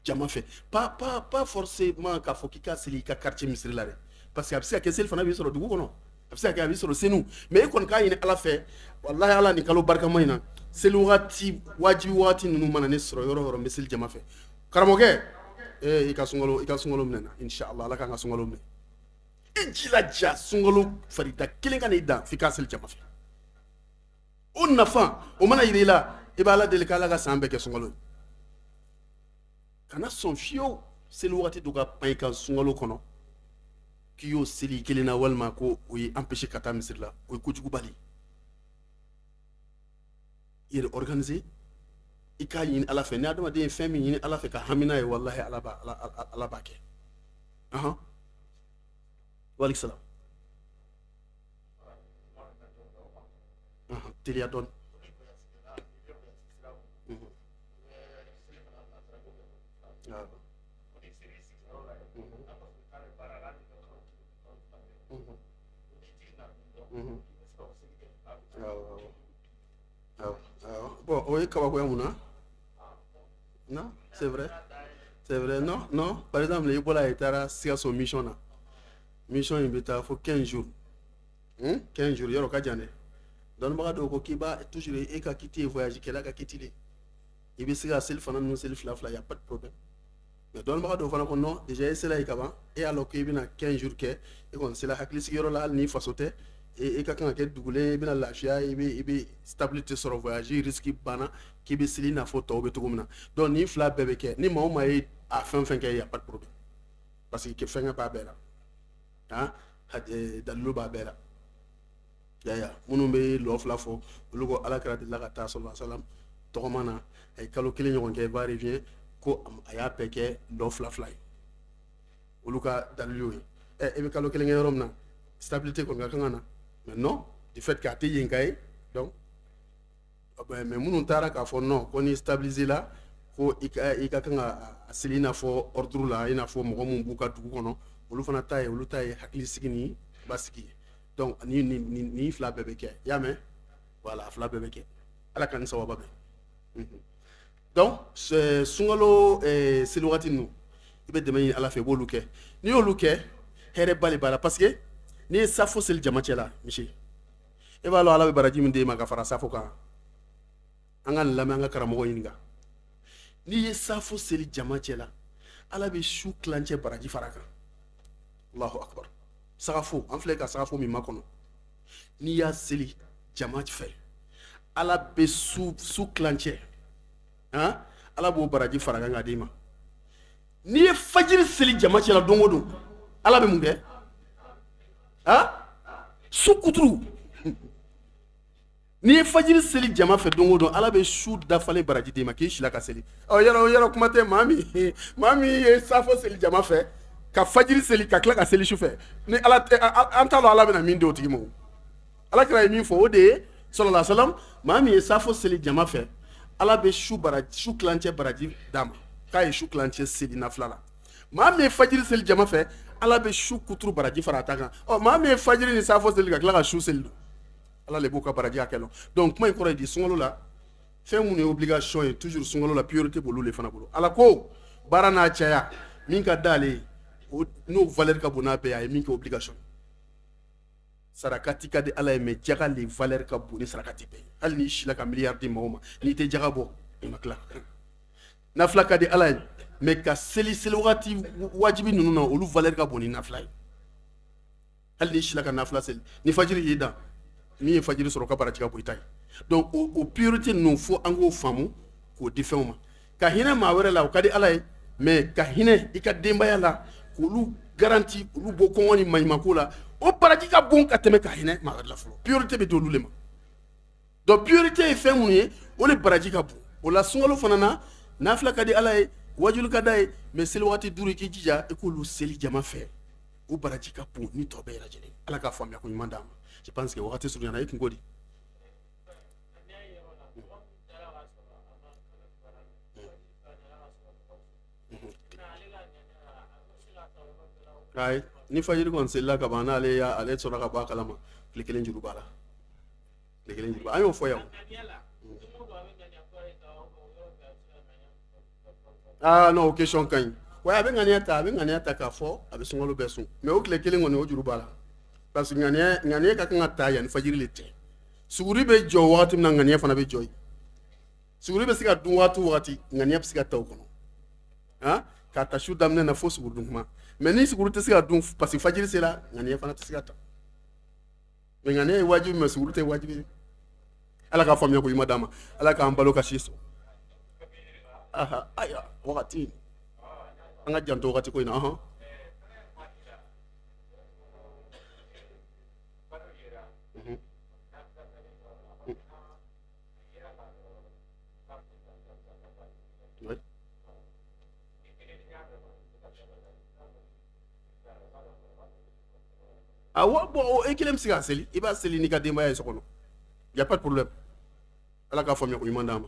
Speaker 1: jama fɛ pas forcément k'a fɔ k'i ka seli i ka quartier misiri la dɛ parce que a bɛ se ka kɛ seli fana b'i sɔrɔ dugu kɔnɔ a bɛ se ka kɛ a b'i sɔrɔ senu mais i kɔni k'a ɲini ala fɛ wallahi ala ni kalo barikama in na seli wagati wajibi wagati ninnu mana ne sɔrɔ yɔrɔ yɔrɔ n bɛ seli jama fɛ karamɔgɔkɛ i ka sunkalo minɛ na inshallah ala k'an ka sunkalo minɛ i jilaja sunkalo farida kelen ka n'i dan f'i ka seli jama fɛ o nafa o mana yira i la i b'a ala deli k'ala ka san bɛɛ kɛ sunkalo ye kana sɔn fiyewu seli wagati dɔ ka pan i kan sunkalo kɔnɔ k'i y'o seli kelen na walima ko o ye empêché ka taa misiri la o ye kojugubali i yɛrɛ organiser i k'a ɲini ala fɛ ni adamaden ye fɛn min ɲini ala fɛ ka hamina ye wallahi ala b'a kɛ waaleykum salaam teliya dɔɔni bon o ye kabakoya mun na non c'est vrai non par exemple i bɔra i taara Sikaso mission na mission in bɛ taa fo 15 jours 15 jours yɔrɔ ka jan dɛ dɔnnibaga dɔw ko k'i b'a toujours e ka kiti ye voyage kɛla ka kiti de i bɛ se ka seli fana ninnu seli fila y a pas de problème mais dɔnnibaga dɔw fana ko non déjà e sela ye kaban e y'a lɔn k'i bɛna 15 jours kɛ e kɔni sela hakilisigiyɔrɔ la hali ni faso tɛ e ka kan ka kɛ dugulen i bɛna lafiya i bɛ stabilité sɔrɔ voyage risque banna k'i bɛ seli i n'a fɔ tɔw bɛ cogo min na donc nin fila bɛɛ bɛ kɛ ni maa o maa ye a fɛn fɛn kɛ y a pas de problème parce que fɛnkɛ b'a bɛɛ la dalilu b'a bɛɛ la yaya minnu bɛ lɔ fila fɔ olu ko ala kɛra delila ka taa sallallahu alaihi wasallam tɔgɔma na a ye kalo kelen ɲɔgɔn kɛ va revient ko a y'a bɛɛ kɛ lɔ fila ye olu ka dalilu ye e bɛ kalo kelen kɛ yɔrɔ min na stabilité kɔni ka kan ka na mais non du fait k'a tɛ yen ka ye donc mais minnu taara k'a fɔ non ko ni stabiliser la ko i ka kan ka seli i n'a fɔ ordre la i n'a fɔ mɔgɔ min b'u ka dugu kɔnɔ olu fana ta ye olu ta ye hakilisigi ni basigi ye donc ni fila bɛɛ bɛ kɛ i y'a mɛn voilà a fila bɛɛ bɛ kɛ ala ka ni sababa bɛn donc sunkalo seli wagati ninnu i bɛ dɛmɛ ɲini ala fɛ i b'olu kɛ n'i y'olu kɛ hɛrɛ ba de b'a la parce que n'i ye safo seli jama cɛ la misi e b'a lɔn ala bɛ baraji min d'e ma ka fara safo kan an ka nin lamɛn an ka karamɔgɔ ɲininka n'i ye safo seli jama cɛ la ala bɛ su kilancɛ baraji fara kan allahu akbar sagafo an filɛ ka sagafo min ma kɔnɔ n'i y'a seli jama fɛ ala bɛ su kilancɛ ala b'o baraji fara kan ka d'e ma n'i ye fajiri seli jama cɛ la don o don ala bɛ mun kɛ su kuturu n'i ye fajiri seli jama fɛ don o don ala bɛ su dafalen baraji d'e ma k'i sila ka seli yɔrɔ kuma tɛ maa min ye safo seli jama fɛ ka fajiri seli ka tila ka seli su fɛ ni ala an t'a dɔn ala bɛna min d'o tigi ma ala kɛra ye min fɔ o de ye sallallahu alaihi wasallam maa min ye safo seli jama fɛ ala bɛ su kilancɛ baraji d'a ma k'a ye su kilancɛ seli nafila la maa min ye fajiri seli jama fɛ ala bɛ su kuturu baraji fara a ta kan maa min ye fajiri ni safo seli ka tila ka su seli don ala le b'o ka baraji hakɛ lɔn donc kuma in kɔrɔ ye di sunkalo la fɛn minnu ye obligation ye toujours sunkalo la priorité b'olu le fana bolo ala ko baara n'a caya min ka d'ale ye n'o valeur ka bon n'a bɛɛ ye a ye min kɛ obligation sarakati ka di ala ye mais jaga le valeur ka bon ni sarakati bɛɛ ye hali n'i sila ka miliyari di mɔgɔw ma n'i tɛ jaga bɔ i ma tila nafila ka di ala ye mais ka seli wagati wajibi ninnu na olu valeur ka bon ni nafila ye hali n'i sila ka nafila seli ni fajiri y'i dan min ye fajiri sɔrɔ ka baraji ka bɔ i ta ye donc o priorité ninnu fo an k'o faamu k'o di fɛnw ma ka hinɛ maa wɛrɛ la o ka di ala ye mais ka hinɛ i ka denbaya la k'olu garanti olu bɔ kɔngɔ ni maɲumako la o baraji ka bon ka tɛmɛ ka hinɛ maa wɛrɛ la fɔlɔ priorité bɛ di olu le ma donc priorité ye fɛn minnu ye o de baraji ka bon o la sunkalo fana na nafila ka di ala ye wajulu ka da ye mais seli waati 5 i k'i jija i k'olu seli jama fɛ o baraji ka bon ni tɔ bɛɛ lajɛlen ala k'a faamuya ko ɲuman d'a ma je pense que wagati surunyana i kunko di ay ni fajiri kɔni selila ka ban n'ale ale sɔrɔ ka bɔ a kalama tile kelen juru b'a la tile kelen juru an y'o fɔ yan ah non o question ka ɲi wa a bɛ ŋaniya ta k'a fɔ a bɛ sunkalo bɛɛ sun mais o tile kelen kɔni o juru b'a la parce que ŋaniya ka kan ka ta yanni fajiri le tɛ suguri bɛ jɔ wagati min na ŋaniya fana bɛ jɔ yen suguri bɛ se ka dun waati o waati ŋaniya bɛ se ka ta o kɔnɔ ah k'a ta su daminɛ na fo suguri dun kuma mais ni suguri tɛ se ka dun parce que fajiri sera ŋaniya fana tɛ se ka ta mais ŋaniya ye wajibi mais suguri tɛ wajibi ala k'a faamuya ko ɲuman d'a ma ala k'an balo ka si sɔrɔ aha aya wagati an ka janto wagati ko in na ɔhɔn bon e kelen bɛ se k'a seli i b'a seli n'i ka denbaya ye so kɔnɔ y a pas de problème ala k'a faamuya ko ɲuman d'a ma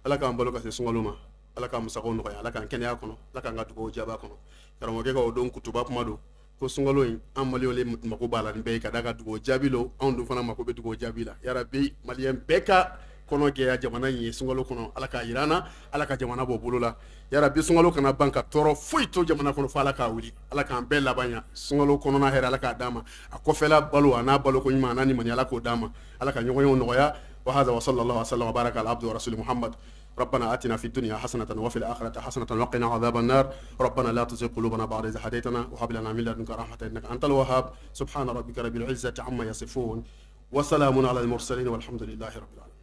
Speaker 1: ala k'an balo ka se sunkalo ma ala k'an musakaw nɔgɔya ala k'an kɛnɛya kɔnɔ ala k'an ka dugawu jaba kɔnɔ karamɔgɔkɛ ka o don kutuba kuma don ko sunkalo in an maliyɛnw le mako b'a la nin bɛɛ ye ka d'a ka dugawu jaabi lo anw dun fana mako bɛ dugawu jaabi la yarabi maliyɛn bɛɛ ka kɔnɔ gɛlɛya jamana in ye sunkalo kɔnɔ ala k'a jira an na ala ka jamana bɔ bolo la yarabi sunkalo kana ban ka tɔɔrɔ foyi to jamana kɔnɔ fo ala k'a wuli ala k'an bɛɛ laban ya sunkalo kɔnɔna hɛrɛ ala k'a d'a ma a kɔfɛla balo a n'a baloko ɲuman a n'a nimani ala k'o d'a ma ala ka ɲɔgɔnyew nɔgɔya wa hada wa sallallahu alaihi wa sallam wa baraka ala abdu wa rasuli muhammad ربنا آتنا في الدنيا حسنة وفي الآخرة حسنة وقنا عذاب النار ربنا لا تزغ قلوبنا بعد إذ هديتنا وهب لنا من لدنك رحمة إنك أنت الوهاب سبحان ربك رب العزة عما يصفون وسلام على المرسلين والحمد لله رب العالمين